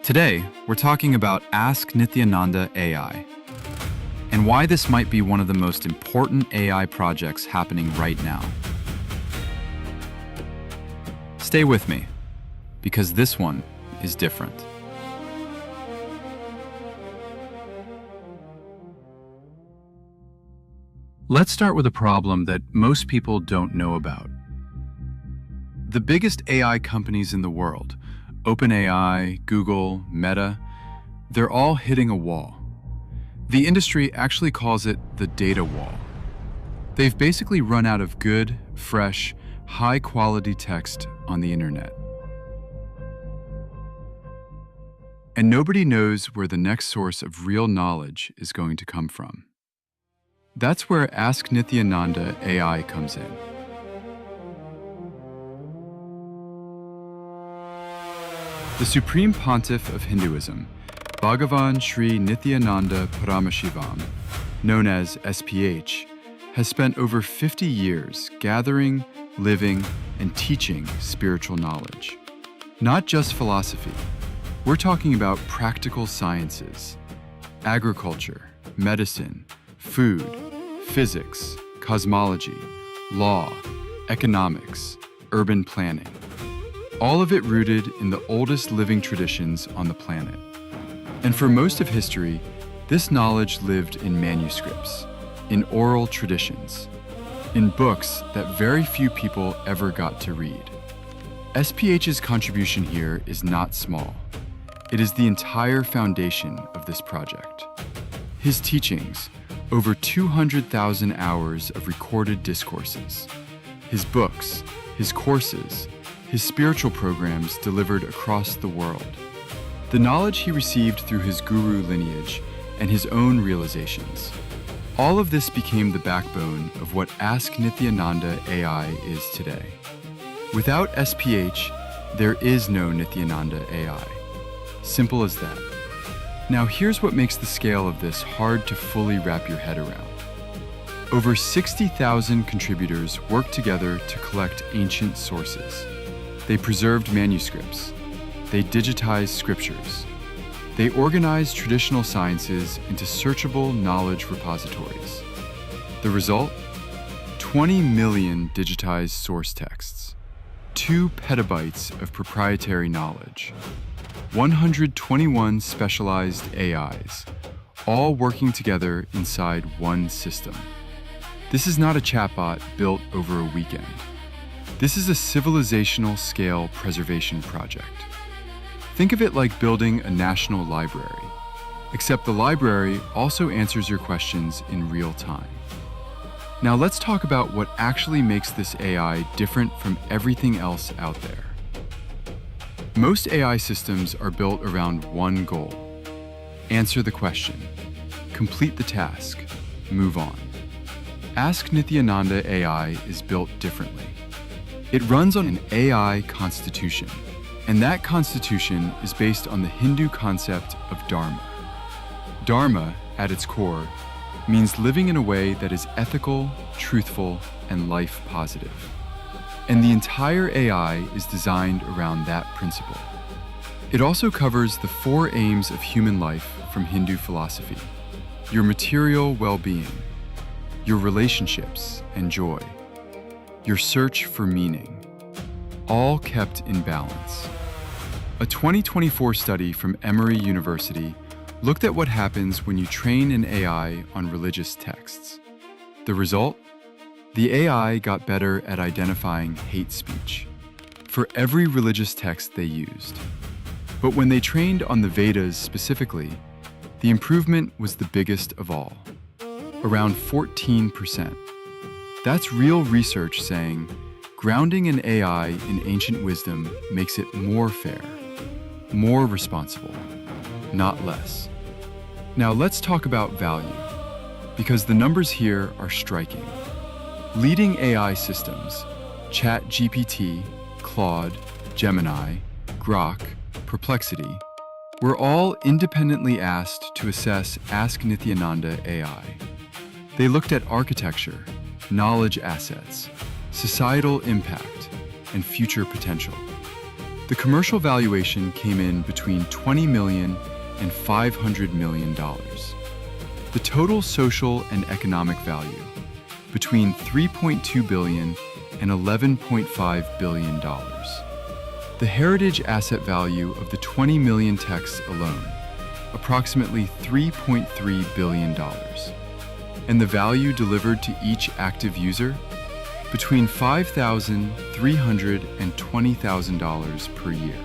Today, we're talking about Ask Nithyananda AI, and why this might be one of the most important AI projects happening right now. Stay with me, because this one is different. Let's start with a problem that most people don't know about. The biggest AI companies in the world, OpenAI, Google, Meta, they're all hitting a wall. The industry actually calls it the data wall. They've basically run out of good, fresh, high-quality text on the internet. And nobody knows where the next source of real knowledge is going to come from. That's where Ask Nithyananda AI comes in. The Supreme Pontiff of Hinduism, Bhagavan Sri Nityananda Paramashivam, known as SPH, has spent over 50 years gathering, living, and teaching spiritual knowledge. Not just philosophy. We're talking about practical sciences, agriculture, medicine, food, physics, cosmology, law, economics, urban planning. All of it rooted in the oldest living traditions on the planet. And for most of history, this knowledge lived in manuscripts, in oral traditions, in books that very few people ever got to read. SPH's contribution here is not small. It is the entire foundation of this project. His teachings, over 200,000 hours of recorded discourses, his books, his courses, his spiritual programs delivered across the world, the knowledge he received through his guru lineage and his own realizations. All of this became the backbone of what Ask Nithyananda AI is today. Without SPH, there is no Nithyananda AI. Simple as that. Now here's what makes the scale of this hard to fully wrap your head around. Over 60,000 contributors worked together to collect ancient sources. They preserved manuscripts. They digitized scriptures. They organized traditional sciences into searchable knowledge repositories. The result? 20 million digitized source texts, 2 petabytes of proprietary knowledge, 121 specialized AIs, all working together inside one system. This is not a chatbot built over a weekend. This is a civilizational scale preservation project. Think of it like building a national library, except the library also answers your questions in real time. Now let's talk about what actually makes this AI different from everything else out there. Most AI systems are built around one goal: answer the question, complete the task, move on. Ask Nithyananda AI is built differently. It runs on an AI constitution, and that constitution is based on the Hindu concept of Dharma. Dharma, at its core, means living in a way that is ethical, truthful, and life positive. And the entire AI is designed around that principle. It also covers the 4 aims of human life from Hindu philosophy: your material well-being, your relationships and joy, your search for meaning, all kept in balance. A 2024 study from Emory University looked at what happens when you train an AI on religious texts. The result? The AI got better at identifying hate speech for every religious text they used. But when they trained on the Vedas specifically, the improvement was the biggest of all, around 14%. That's real research saying grounding an AI in ancient wisdom makes it more fair, more responsible, not less. Now let's talk about value, because the numbers here are striking. Leading AI systems, ChatGPT, Claude, Gemini, Grok, Perplexity, were all independently asked to assess Ask Nithyananda AI. They looked at architecture, knowledge assets, societal impact, and future potential. The commercial valuation came in between $20 million and $500 million. The total social and economic value, between $3.2 billion and $11.5 billion. The heritage asset value of the 20 million texts alone, approximately $3.3 billion. And the value delivered to each active user, between $5,300 and $20,000 per year.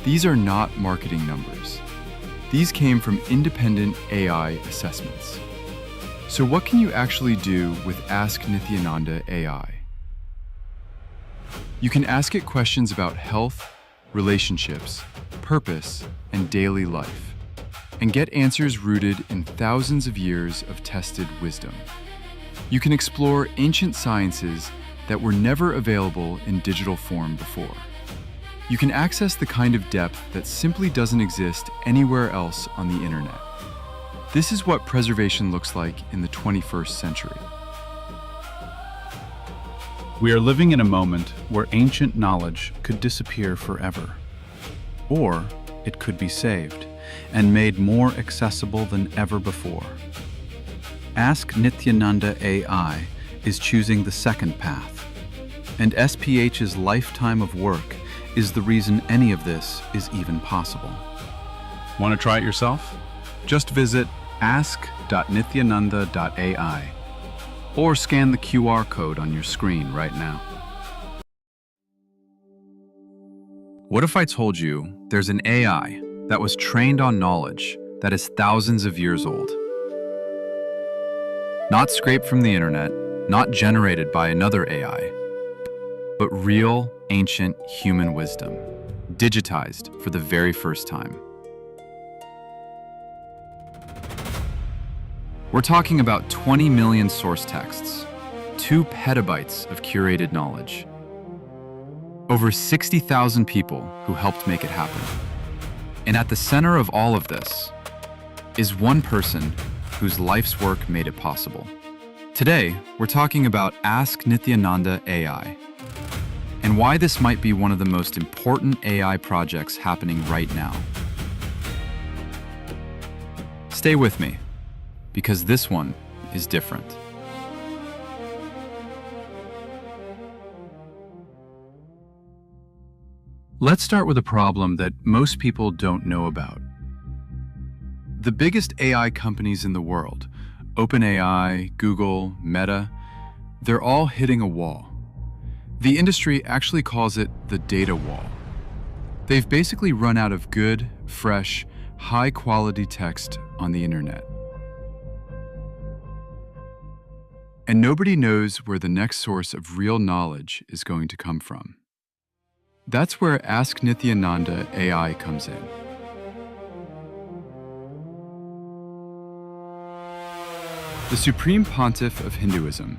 These are not marketing numbers. These came from independent AI assessments. So what can you actually do with Ask Nithyananda AI? You can ask it questions about health, relationships, purpose, and daily life, and get answers rooted in thousands of years of tested wisdom. You can explore ancient sciences that were never available in digital form before. you can access the kind of depth that simply doesn't exist anywhere else on the internet. This is what preservation looks like in the 21st century. We are living in a moment where ancient knowledge could disappear forever. Or it could be saved and made more accessible than ever before. Ask Nithyananda AI is choosing the second path, and SPH's lifetime of work is the reason any of this is even possible. Want to try it yourself? Just visit ask.nithyananda.ai or scan the QR code on your screen right now. What if I told you there's an AI that was trained on knowledge that is thousands of years old? Not scraped from the internet, not generated by another AI, but real, ancient human wisdom, digitized for the very first time. We're talking about 20 million source texts, 2 petabytes of curated knowledge, over 60,000 people who helped make it happen. And at the center of all of this is one person whose life's work made it possible. Today, we're talking about Ask Nithyananda AI, and why this might be one of the most important AI projects happening right now. Stay with me, because this one is different. Let's start with a problem that most people don't know about. The biggest AI companies in the world, OpenAI, Google, Meta, they're all hitting a wall. The industry actually calls it the data wall. They've basically run out of good, fresh, high-quality text on the internet. And nobody knows where the next source of real knowledge is going to come from. That's where Ask Nithyananda AI comes in. The Supreme Pontiff of Hinduism,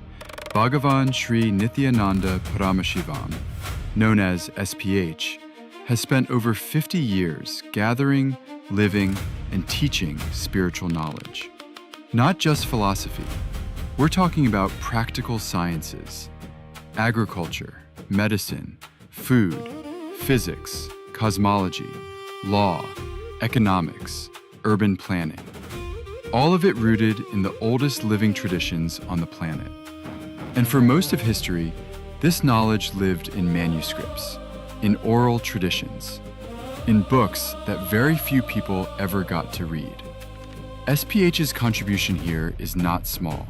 Bhagavan Sri Nityananda Paramashhivam, known as SPH, has spent over 50 years gathering, living, and teaching spiritual knowledge. Not just philosophy. We're talking about practical sciences, agriculture, medicine, food, physics, cosmology, law, economics, urban planning. All of it rooted in the oldest living traditions on the planet. And for most of history, this knowledge lived in manuscripts, in oral traditions, in books that very few people ever got to read. SPH's contribution here is not small.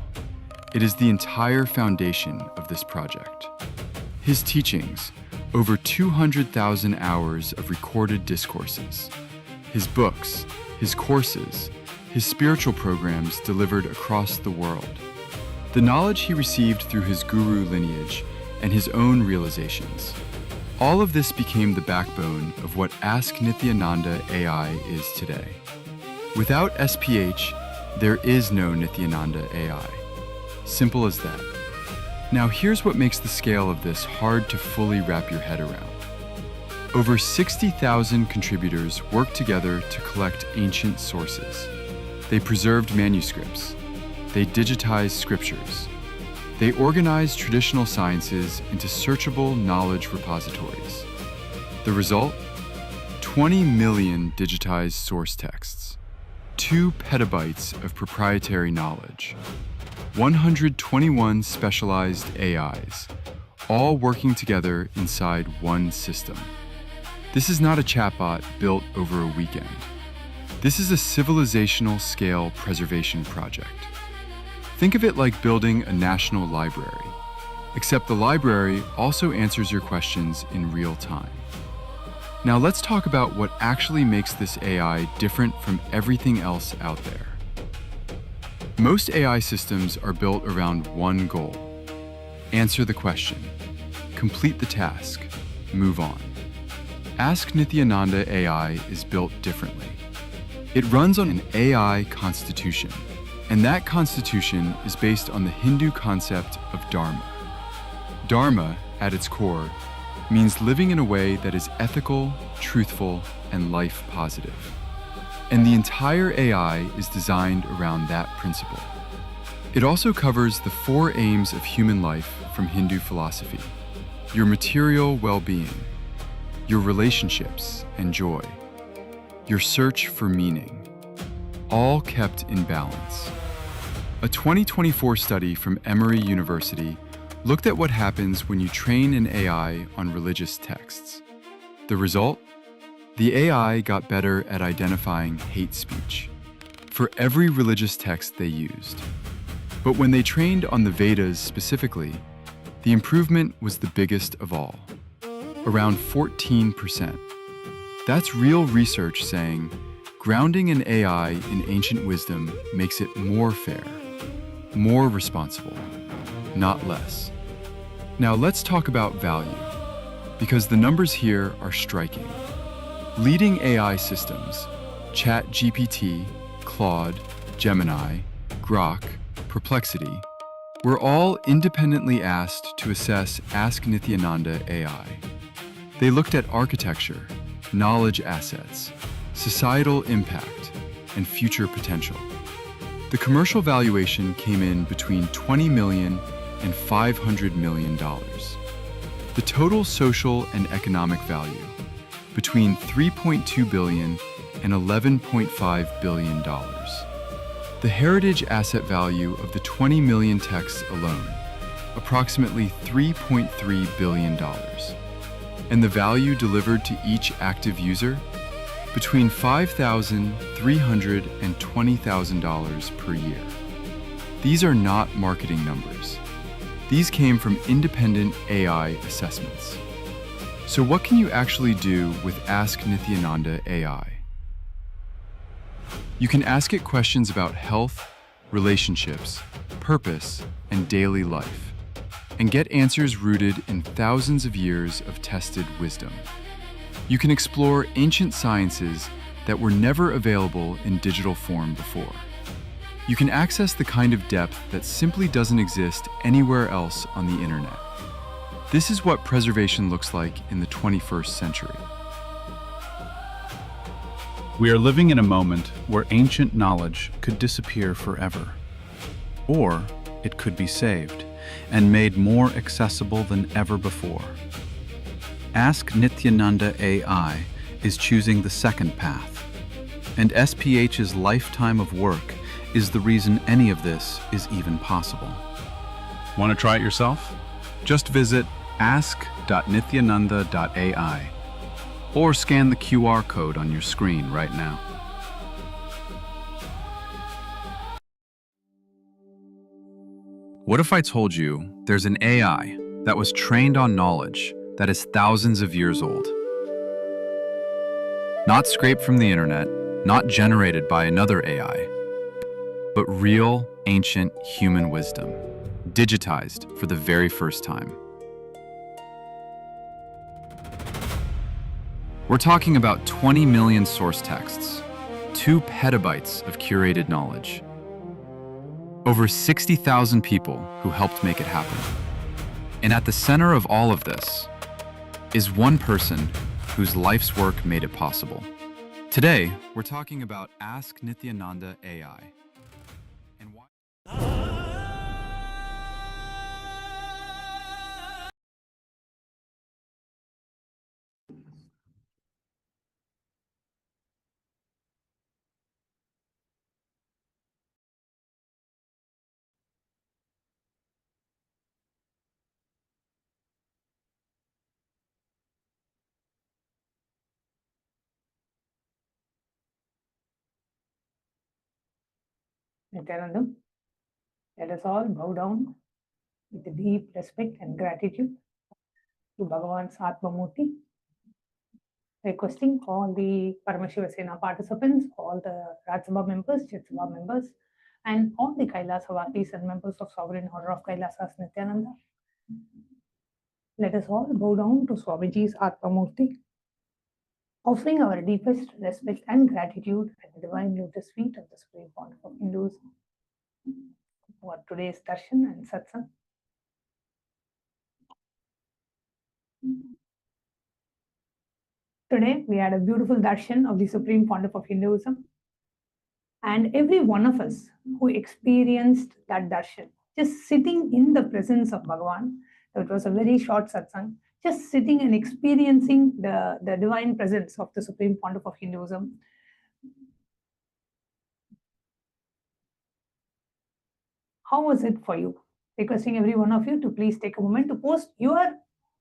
It is the entire foundation of this project. His teachings, over 200,000 hours of recorded discourses, his books, his courses, his spiritual programs delivered across the world, the knowledge he received through his guru lineage and his own realizations. All of this became the backbone of what Ask Nithyananda AI is today. Without SPH, there is no Nithyananda AI. Simple as that. Now here's what makes the scale of this hard to fully wrap your head around. Over 60,000 contributors worked together to collect ancient sources. They preserved manuscripts. They digitized scriptures. They organized traditional sciences into searchable knowledge repositories. The result? 20 million digitized source texts, 2 petabytes of proprietary knowledge, 121 specialized AIs, all working together inside one system. This is not a chatbot built over a weekend. This is a civilizational scale preservation project. Think of it like building a national library, except the library also answers your questions in real time. Now let's talk about what actually makes this AI different from everything else out there. Most AI systems are built around one goal: answer the question, complete the task, move on. Ask Nithyananda AI is built differently. It runs on an AI constitution, and that constitution is based on the Hindu concept of Dharma. Dharma, at its core, means living in a way that is ethical, truthful, and life positive. And the entire AI is designed around that principle. It also covers the 4 aims of human life from Hindu philosophy: your material well-being, your relationships and joy, your search for meaning, all kept in balance. A 2024 study from Emory University looked at what happens when you train an AI on religious texts. The result? The AI got better at identifying hate speech for every religious text they used. But when they trained on the Vedas specifically, the improvement was the biggest of all, around 14%. That's real research saying grounding an AI in ancient wisdom makes it more fair, more responsible, not less. Now let's talk about value, because the numbers here are striking. Leading AI systems, ChatGPT, Claude, Gemini, Grok, Perplexity, were all independently asked to assess Ask Nithyananda AI. They looked at architecture, knowledge assets, societal impact, and future potential. The commercial valuation came in between $20 million and $500 million. The total social and economic value between $3.2 billion and $11.5 billion. The heritage asset value of the 20 million texts alone, approximately $3.3 billion. And the value delivered to each active user, between $5,300 and $20,000 per year. These are not marketing numbers. These came from independent AI assessments. So what can you actually do with Ask Nithyananda AI? You can ask it questions about health, relationships, purpose, and daily life, and get answers rooted in thousands of years of tested wisdom. You can explore ancient sciences that were never available in digital form before. You can access the kind of depth that simply doesn't exist anywhere else on the internet. This is what preservation looks like in the 21st century. We are living in a moment where ancient knowledge could disappear forever. Or it could be saved and made more accessible than ever before. Ask Nithyananda AI is choosing the second path, and SPH's lifetime of work is the reason any of this is even possible. Want to try it yourself? Just visit ask.nithyananda.ai or scan the QR code on your screen right now. What if I told you there's an AI that was trained on knowledge that is thousands of years old? Not scraped from the internet, not generated by another AI, but real, ancient human wisdom, digitized for the very first time. We're talking about 20 million source texts, 2 petabytes of curated knowledge, over 60,000 people who helped make it happen. And at the center of all of this is one person whose life's work made it possible. Today, we're talking about Ask Nithyananda AI. And why? Nityanandam, let us all bow down with a deep respect and gratitude to Bhagavan's Atmamurti, requesting all the Paramashiva Sena participants, all the Rajya Sabha members, Chit Sabha members, and all the Kailasa Vatis and members of Sovereign Order of Kailasas Nityananda. Let us all bow down to Swamiji's Atmamurti, offering our deepest respect and gratitude at the divine lotus feet of the Supreme Pontiff of Hinduism for today's Darshan and Satsang. Today, we had a beautiful darshan of the Supreme Pontiff of Hinduism. And every one of us who experienced that darshan, just sitting in the presence of Bhagavan, it was a very short satsang, just sitting and experiencing the divine presence of the Supreme Pontiff of Hinduism. How was it for you? Requesting every one of you to please take a moment to post your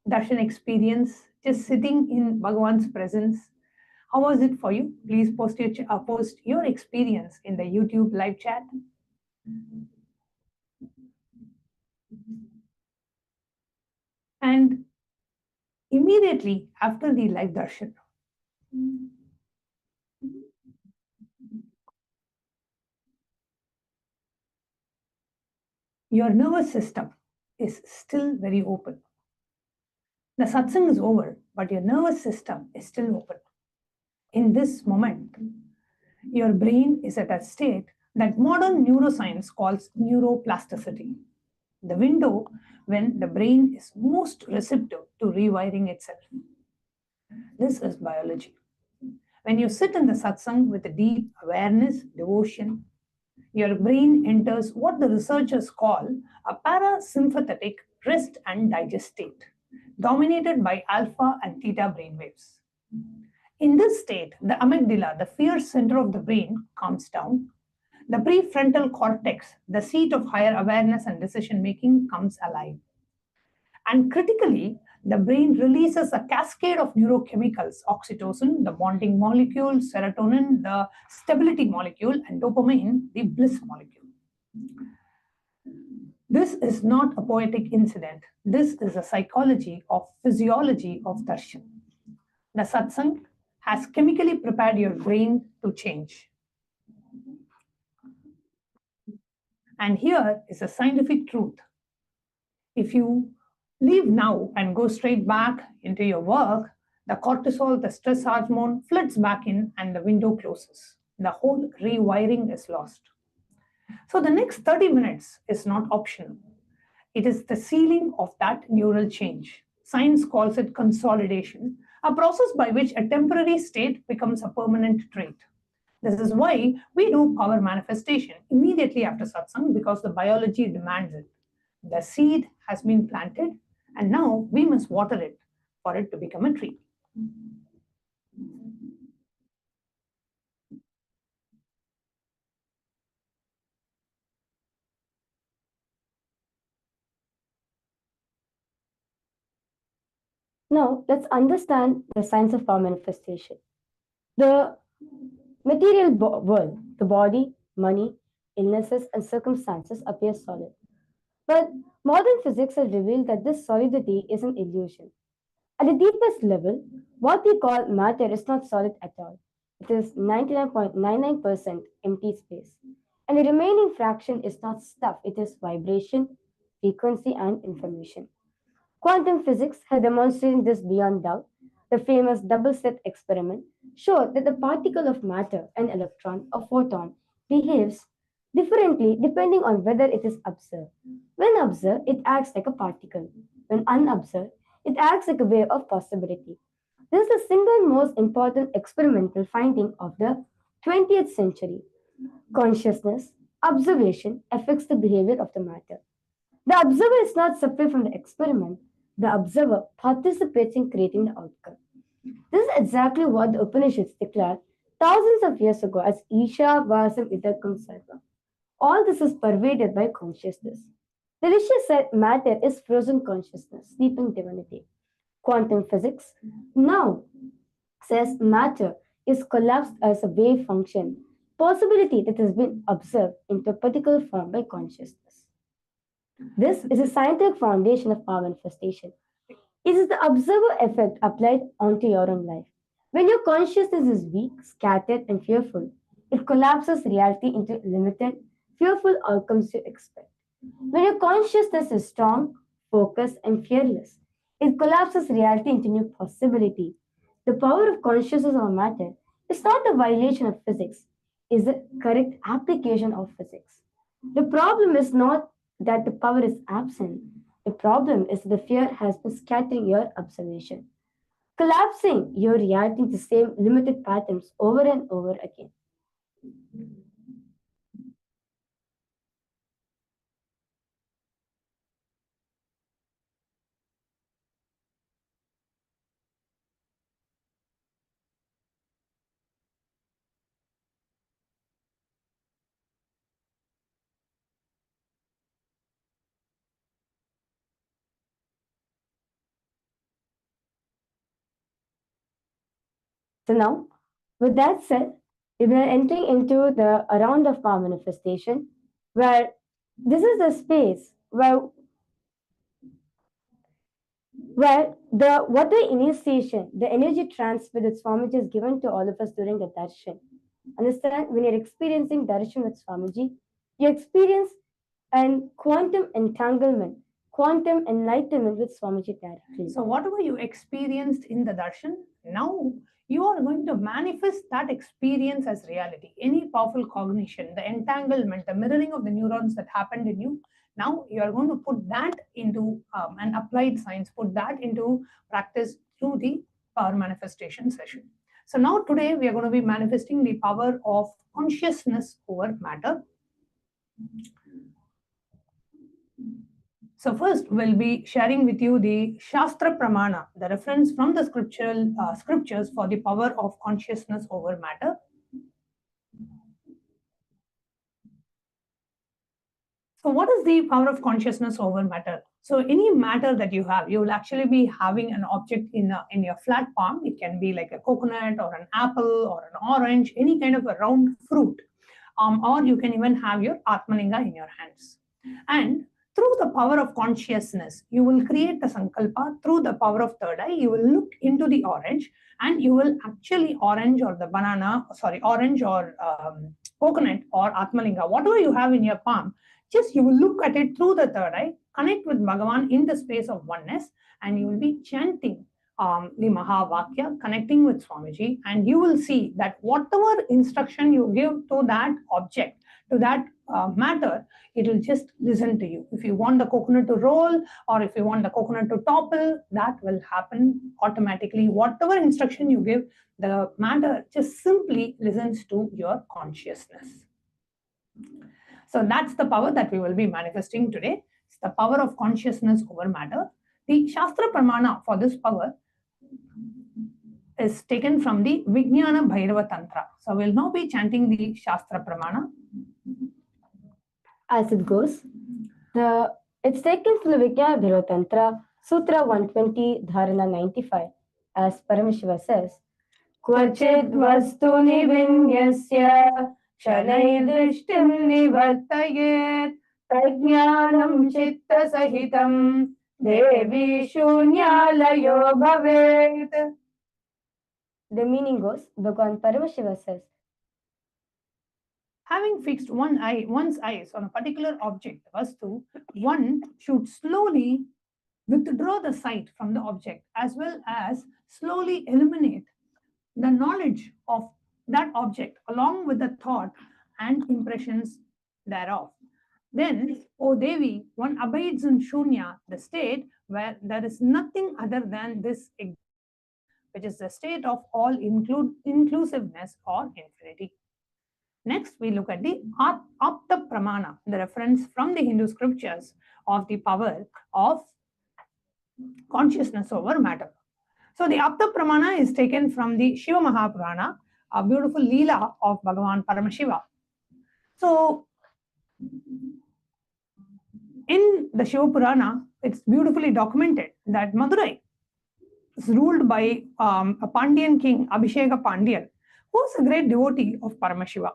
darshan experience, just sitting in Bhagavan's presence. How was it for you? Please post your experience in the YouTube live chat. And immediately after the live darshan, your nervous system is still very open. The satsang is over, but your nervous system is still open. In this moment, your brain is at a state that modern neuroscience calls neuroplasticity, the window when the brain is most receptive to rewiring itself. This is biology. When you sit in the satsang with a deep awareness, devotion, your brain enters what the researchers call a parasympathetic rest and digest state, dominated by alpha and theta brainwaves. In this state, the amygdala, the fear center of the brain, calms down. The prefrontal cortex, the seat of higher awareness and decision making, comes alive. And critically, the brain releases a cascade of neurochemicals: oxytocin, the bonding molecule, serotonin, the stability molecule, and dopamine, the bliss molecule. This is not a poetic incident. This is a psychology of physiology of darshan. The satsang has chemically prepared your brain to change. And here is a scientific truth. If you leave now and go straight back into your work, the cortisol, the stress hormone, floods back in and the window closes. The whole rewiring is lost. So the next 30 minutes is not optional. It is the sealing of that neural change. Science calls it consolidation, a process by which a temporary state becomes a permanent trait. This is why we do power manifestation immediately after satsang, because the biology demands it. The seed has been planted, and now we must water it for it to become a tree. Now, let's understand the science of power manifestation. The material world, the body, money, illnesses, and circumstances appear solid. But modern physics has revealed that this solidity is an illusion. At the deepest level, what we call matter is not solid at all. It is 99.99% empty space. And the remaining fraction is not stuff, it is vibration, frequency, and information. Quantum physics has demonstrated this beyond doubt. The famous double slit experiment showed that the particle of matter, an electron or photon, behaves differently depending on whether it is observed. When observed, it acts like a particle. When unobserved, it acts like a wave of possibility. This is the single most important experimental finding of the 20th century. Consciousness, observation affects the behavior of the matter. The observer is not separate from the experiment. The observer participates in creating the outcome. This is exactly what the Upanishads declared thousands of years ago as Isha Vasam Idakam Sarva. All this is pervaded by consciousness. The Rishi said matter is frozen consciousness, sleeping divinity. Quantum physics now says matter is collapsed as a wave function, possibility that has been observed into a particular form by consciousness. This is a scientific foundation of power manifestation. It is the observer effect applied onto your own life. When your consciousness is weak, scattered, and fearful, it collapses reality into limited, fearful outcomes you expect. When your consciousness is strong, focused, and fearless, it collapses reality into new possibility. The power of consciousness of matter is not a violation of physics, it is the correct application of physics. The problem is not that the power is absent. The problem is the fear has been scattering your observation. collapsing your reality into the same limited patterns over and over again. So now, with that said, we are entering into the round of power manifestation, where this is the space where the initiation, the energy transfer that Swamiji has given to all of us during the darshan. Understand, when you're experiencing darshan with Swamiji, you experience an quantum entanglement, quantum enlightenment with Swamiji directly. So whatever you experienced in the darshan, now you are going to manifest that experience as reality. Any powerful cognition, the entanglement, the mirroring of the neurons that happened in you, now you are going to put that into an applied science, put that into practice through the power manifestation session. So now today we are going to be manifesting the power of consciousness over matter. So first, we'll be sharing with you the Shastra Pramana, the reference from the scriptures for the power of consciousness over matter. So what is the power of consciousness over matter? So any matter that you have, you will actually be having an object in your flat palm. It can be like a coconut or an apple or an orange, any kind of a round fruit. Or you can even have your Atmalinga in your hands. And through the power of consciousness, you will create a sankalpa. Through the power of third eye, you will look into the orange and you will actually orange or coconut or Atmalinga, whatever you have in your palm, just you will look at it through the third eye, connect with Bhagavan in the space of oneness, and you will be chanting the Mahavakya, connecting with Swamiji, and you will see that whatever instruction you give to that object, to that matter, it will just listen to you. If you want the coconut to roll or if you want the coconut to topple, that will happen automatically. Whatever instruction you give, the matter just simply listens to your consciousness. So that's the power that we will be manifesting today. It's the power of consciousness over matter. The Shastra Pramana for this power is taken from the Vijnana Bhairava Tantra. So we'll now be chanting the Shastra Pramana. As it goes, it's taken from the Vijnana Bhairava Tantra, Sutra 120, Dharana 95, as Paramashiva says, Kvachid vastuni vinyasya shanai drishtim nivartayet prajnanam chitta sahitam devi shunyalayo bhavet. The meaning goes, Bhagavan Paramashiva says, having fixed one's eyes on a particular object, vastu, one should slowly withdraw the sight from the object as well as slowly eliminate the knowledge of that object along with the thought and impressions thereof. Then, O Devi, one abides in Shunya, the state where there is nothing other than this, which is the state of all inclusiveness or infinity. Next, we look at the Apta Pramana, the reference from the Hindu scriptures of the power of consciousness over matter. So the Apta Pramana is taken from the Shiva Mahapurana, a beautiful Leela of Bhagavan Paramashiva. So in the Shiva Purana, it's beautifully documented that Madurai is ruled by a Pandyan king, Abhisheka Pandyan, who was a great devotee of Paramashiva.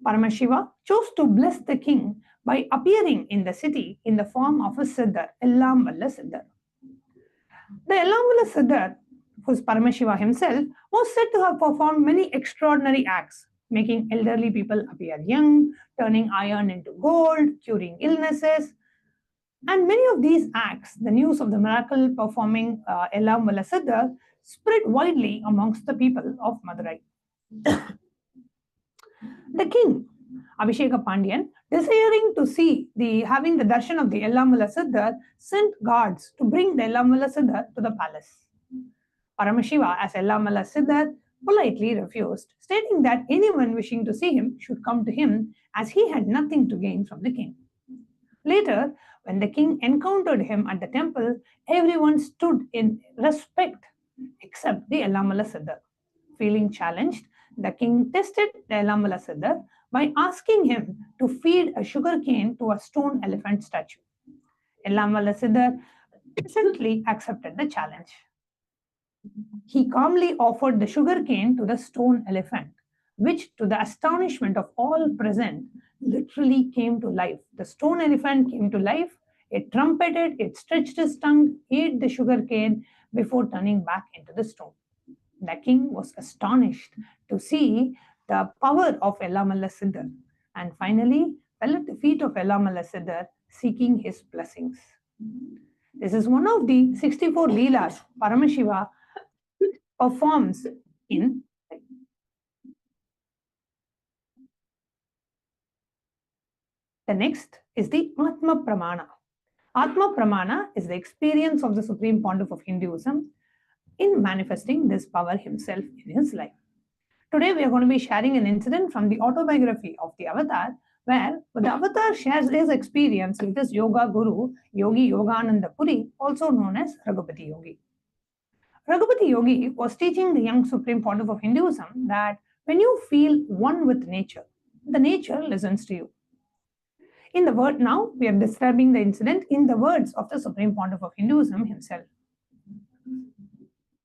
Paramashiva chose to bless the king by appearing in the city in the form of a Siddhar, Ellam Valla Siddhar. The Ellam Valla Siddhar, who's Paramashiva himself, was said to have performed many extraordinary acts, making elderly people appear young, turning iron into gold, curing illnesses. And many of these acts, the news of the miracle performing Ellam Valla Siddhar, spread widely amongst the people of Madurai. The king, Abhisheka Pandyan, desiring to see having the darshan of the Ellam Valla Siddhar, sent guards to bring the Ellam Valla Siddhar to the palace. Paramashiva, as Ellamalla Siddhar, politely refused, stating that anyone wishing to see him should come to him, as he had nothing to gain from the king. Later, when the king encountered him at the temple, everyone stood in respect except the Ellamalla Siddhar. Feeling challenged, the king tested the Ellamalla Siddhar by asking him to feed a sugar cane to a stone elephant statue. Ellamalla Siddhar pleasantly accepted the challenge. He calmly offered the sugar cane to the stone elephant, which, to the astonishment of all present, literally came to life. The stone elephant came to life, it trumpeted, it stretched its tongue, ate the sugar cane before turning back into the stone. The king was astonished to see the power of Ellamalla Siddhar and finally fell at the feet of Ellamalla Siddhar seeking his blessings. This is one of the 64 Leelas Paramashiva performs in the next is the Atma Pramana. Atma Pramana is the experience of the Supreme Pontiff of Hinduism in manifesting this power himself in his life. Today we are going to be sharing an incident from the autobiography of the Avatar, where the Avatar shares his experience with his yoga guru, Yogi Yogananda Puri, also known as Raghupati Yogi. Raghupati Yogi was teaching the young Supreme Pontiff of Hinduism that when you feel one with nature, the nature listens to you. In the word now, we are describing the incident in the words of the Supreme Pontiff of Hinduism himself.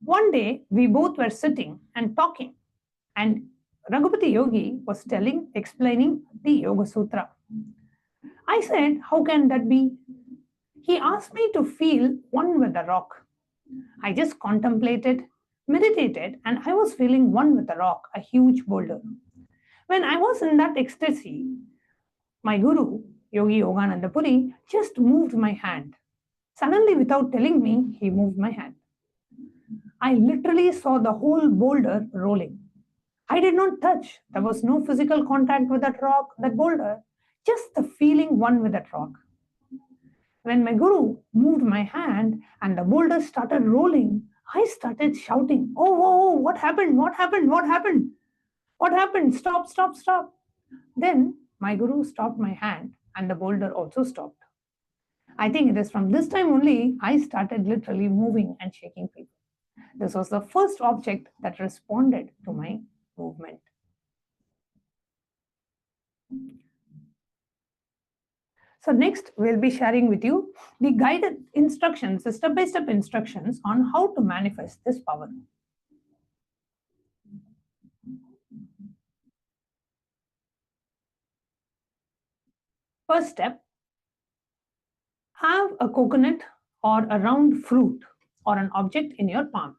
One day, we both were sitting and talking, and Raghupati Yogi was explaining the Yoga Sutra. I said, how can that be? He asked me to feel one with the rock. I just contemplated, meditated, and I was feeling one with the rock, a huge boulder. When I was in that ecstasy, my guru, Yogi Yogananda Puri, just moved my hand. Suddenly, without telling me, he moved my hand. I literally saw the whole boulder rolling. I did not touch. There was no physical contact with that rock, that boulder, just the feeling one with that rock. When my guru moved my hand and the boulder started rolling, I started shouting, oh, what happened? What happened? What happened? What happened? Stop, stop, stop. Then my guru stopped my hand and the boulder also stopped. I think it is from this time only I started literally moving and shaking people. This was the first object that responded to my movement. So next, we'll be sharing with you the guided instructions, the step-by-step instructions on how to manifest this power. First step, have a coconut or a round fruit or an object in your palm,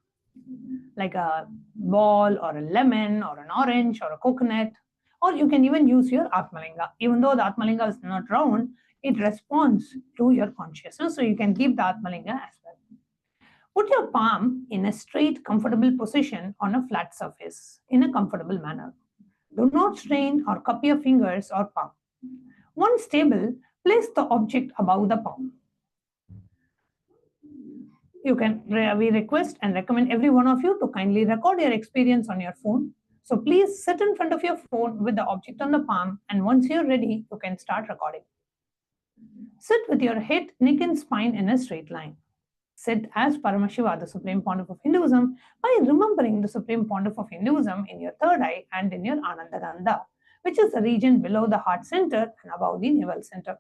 like a ball or a lemon or an orange or a coconut, or you can even use your Atmalinga. Even though the Atmalinga is not round, it responds to your consciousness, so you can keep the Atmalinga as well. Put your palm in a straight, comfortable position on a flat surface in a comfortable manner. Do not strain or cup your fingers or palm. Once stable, place the object above the palm. We request and recommend every one of you to kindly record your experience on your phone. So please sit in front of your phone with the object on the palm, and once you're ready, you can start recording. Sit with your head, neck and spine in a straight line. Sit as Paramashiva, the Supreme Pontiff of Hinduism, by remembering the Supreme Pontiff of Hinduism in your third eye and in your Ananda Gandha, which is the region below the heart center and above the navel center.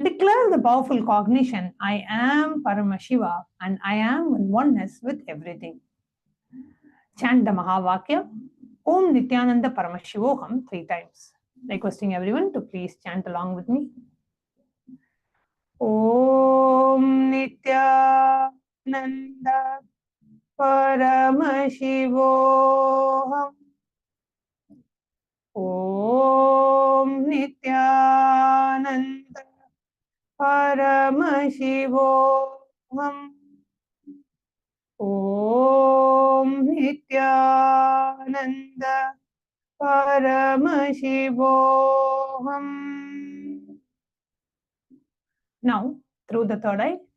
Declare the powerful cognition, I am Paramashiva and I am in oneness with everything. Chant the Mahavakya, Om Nityananda Paramashivoham 3 times. Requesting everyone to please chant along with me. Om Nityananda Paramashivoham. Om Nityananda Paramashivoham. Om Nityananda Paramashivoham. Now, through the third eye,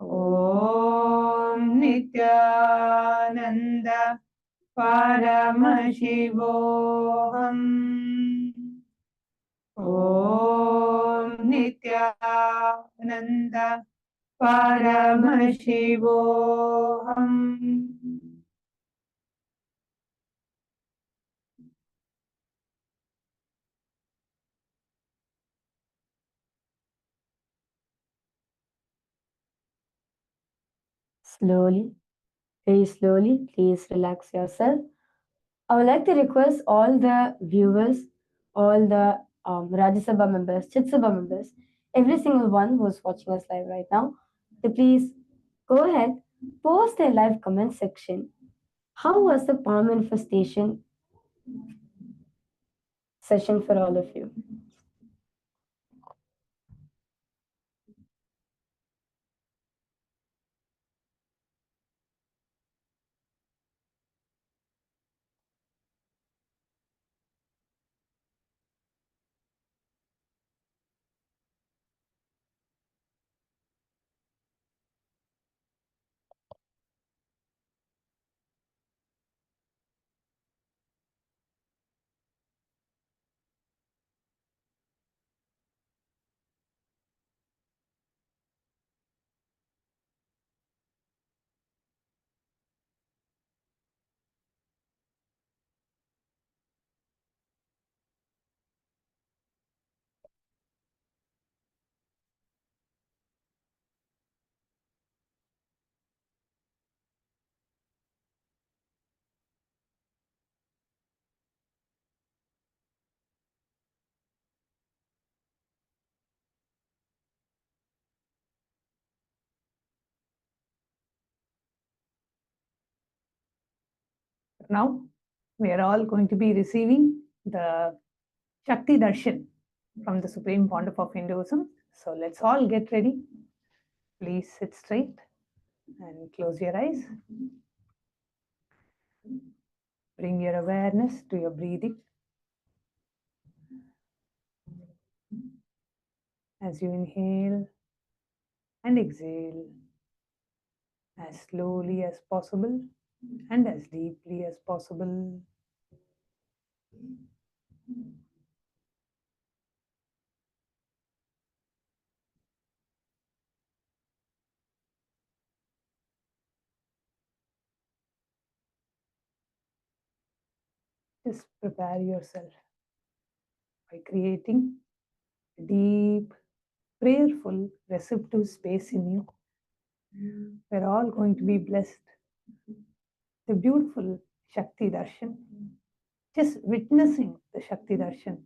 Om Nityananda Paramashivam. Om Nityananda Paramashivam. Slowly, very slowly, please relax yourself. I would like to request all the viewers, all the Rajya Sabha members, Chit Sabha members, every single one who's watching us live right now, to please go ahead, post their live comment section. How was the palm manifestation session for all of you? Now, we are all going to be receiving the Shakti Darshan from the Supreme Pontiff of Hinduism. So let's all get ready. Please sit straight and close your eyes. Bring your awareness to your breathing. As you inhale and exhale as slowly as possible and as deeply as possible. Just prepare yourself by creating a deep, prayerful, receptive space in you. We're all going to be blessed. The beautiful Shakti Darshan. Just witnessing the Shakti Darshan.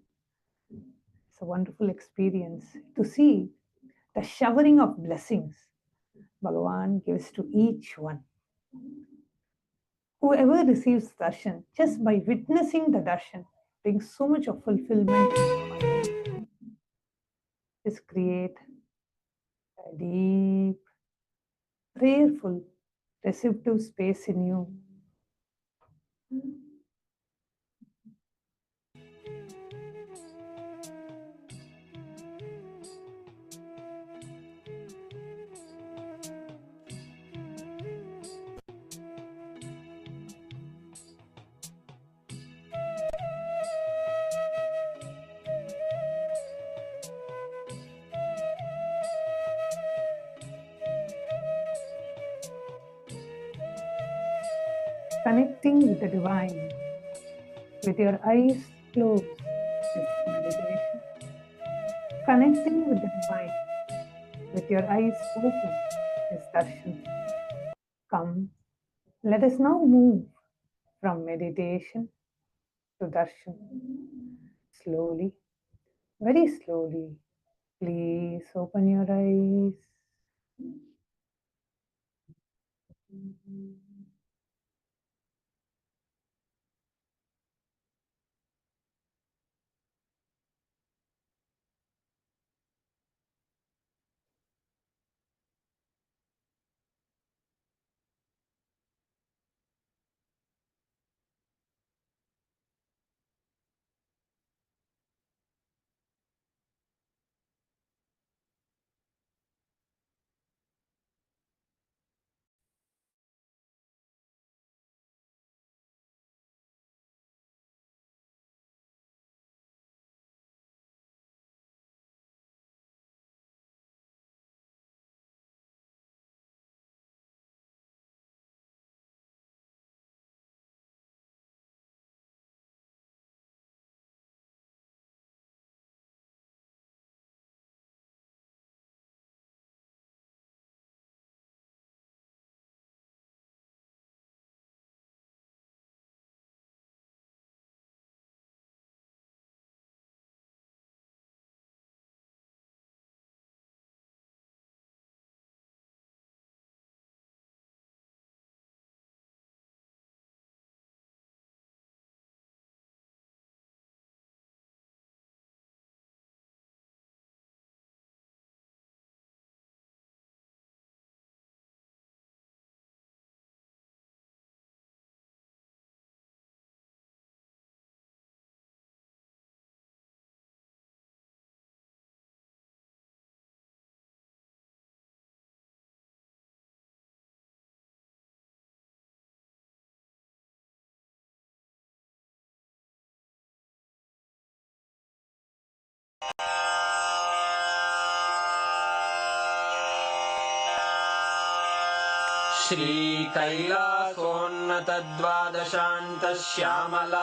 It's a wonderful experience to see the showering of blessings Bhagavan gives to each one. Whoever receives darshan, just by witnessing the darshan, brings so much of fulfillment. Just create a deep, prayerful, receptive space in you. Connecting with the divine, with your eyes closed, is meditation. Connecting with the divine, with your eyes open, is darshan. Come, let us now move from meditation to darshan. Slowly, very slowly, please open your eyes.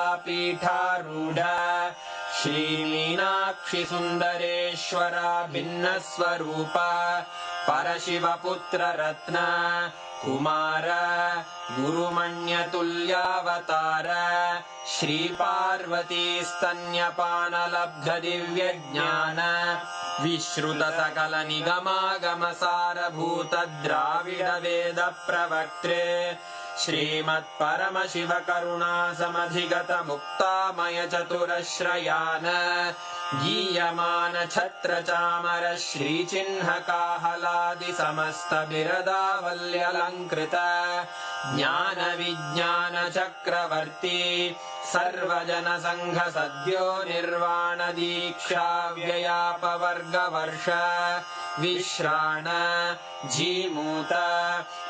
श्रीकैलासोन्नतद्वादशान्तश्यामलापीठारूढ श्रीमीनाक्षिसुन्दरेश्वरा भिन्नस्वरूप परशिवपुत्ररत्न Kumar गुरुमण्यतुल्यावतार श्रीपार्वतीस्तन्यपानलब्धदिव्यज्ञान विश्रुतसकलनिगमागमसारभूतद्राविडवेदप्रवक्त्रे श्रीमत्परमशिवकरुणासमधिगतमुक्तामयचतुरश्रयान् गीयमान छत्रचामर श्रीचिह्नकाहलादिसमस्तबिरदावल्यलङ्कृत ज्ञानविज्ञानचक्रवर्ती सर्वजनसङ्घसद्यो निर्वाणदीक्षा व्ययापवर्गवर्ष विश्राण Jimuta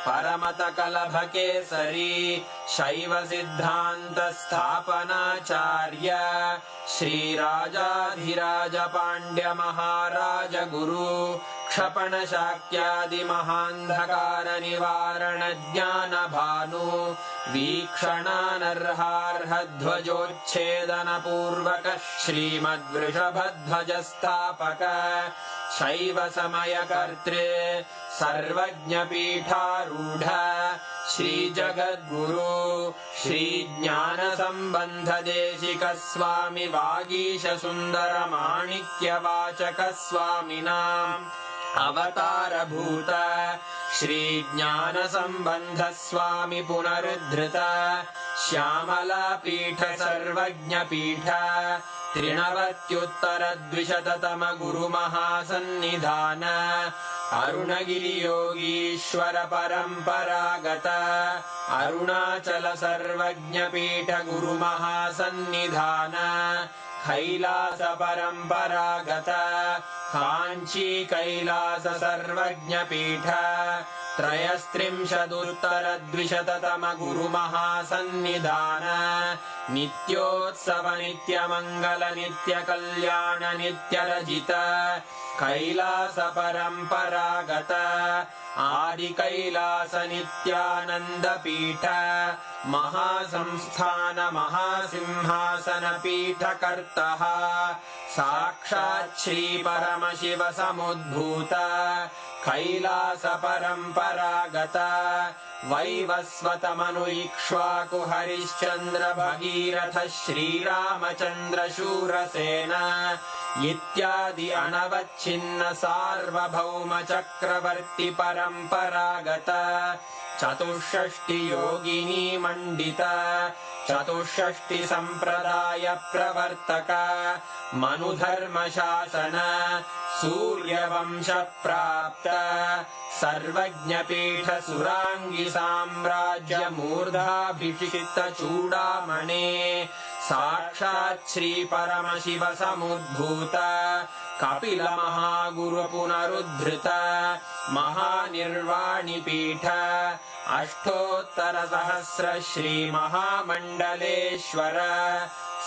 परमतकलभकेसरी शैवसिद्धान्तस्थापनाचार्य श्रीराजाधिराजपाण्ड्यमहाराज गुरु क्षपणशाक्यादिमहान्धकारनिवारणज्ञानभानु वीक्षणानर्हार्हध्वजोच्छेदनपूर्वक श्रीमद्वृषभध्वजस्थापक शैवसमयकर्त्रे सर्वज्ञपीठारूढ श्रीजगद्गुरु श्रीज्ञानसम्बन्धदेशिकस्वामि वागीशसुन्दरमाणिक्यवाचकस्वामिनाम् अवतारभूत श्रीज्ञानसम्बन्धस्वामि पुनरुद्धृत श्यामलापीठ सर्वज्ञपीठ त्रिनवत्युत्तरद्विशततम गुरुमहासन्निधान अरुणगिरियोगीश्वर परम्परागत अरुणाचल सर्वज्ञपीठ गुरुमहासन्निधान कैलास परम्परागत काञ्ची कैलास सर्वज्ञपीठ त्रयस्त्रिंशदुत्तरद्विशततम गुरुमहासन्निधान नित्योत्सव नित्यमङ्गल नित्यकल्याण नित्यरजित कैलास परम्परागत आदिकैलास नित्यानन्दपीठ महासंस्थान महासिंहासन पीठकर्तः साक्षात् श्री परमशिव समुद्भूत कैलास परम्परागत वैवस्वत मनु इक्ष्वाकु हरिश्चन्द्र भगीरथ श्रीरामचन्द्र शूरसेन इत्यादि अनवच्छिन्न सार्वभौम चक्रवर्ति परम्परागत चतुष्षष्टि योगिनी मण्डित चतुष्षष्टि सम्प्रदाय प्रवर्तक मनुधर्मशासन सूर्यवंश प्राप्त सर्वज्ञपीठ सुराङ्गी साम्राज्य मूर्धाभिषिक्त चूडामणे साक्षात् श्री परमशिव समुद्भूत कपिल महागुरु पुनरुद्धृत महानिर्वाणिपीठ अष्टोत्तर सहस्र श्री महामण्डलेश्वर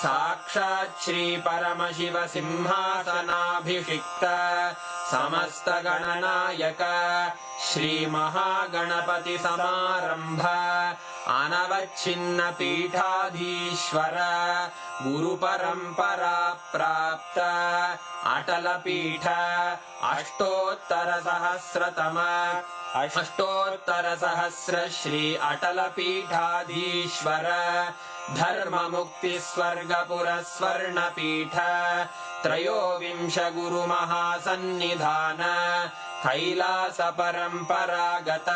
साक्षात् श्री परमशिव सिंहासनाभिषिक्त समस्त गणनायक श्री महागणपति समारंभ अनवच्छिन्न पीठाधीश्वर गुरु परंपरा प्राप्त अटल पीठ अष्टोत्तर सहस्र श्री अटल पीठाधीश्वर धर्म मुक्ति स्वर्गपुर स्वर्ण पीठ त्रयोविंश गुरु महासन्निधान कैलास परम्परागत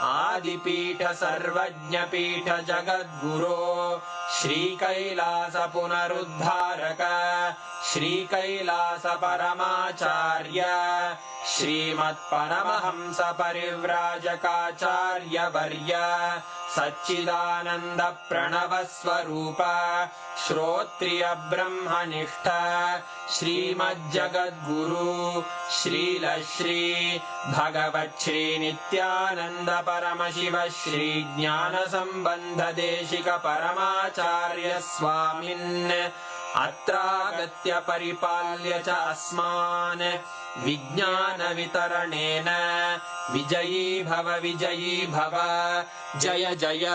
आदिपीठ सर्वज्ञपीठ जगद्गुरो श्री कैलास पुनरुद्धारक श्री कैलास परमाचार्य श्रीमत्परमहंस परिव्राजकाचार्य वर्य सच्चिदानंद प्रणव स्वरूप श्रोत्रिय ब्रह्मनिष्ठ श्रीमज्जगद्गुरु श्रील श्री भगवत् श्री नित्यानंद परमशिव श्री ज्ञान संबंध देशिक परमाचार्य स्वामिन् अत्रागत्य परिपाल्य च अस्मान् विज्ञानवितरणेन विजयी भव जय जय।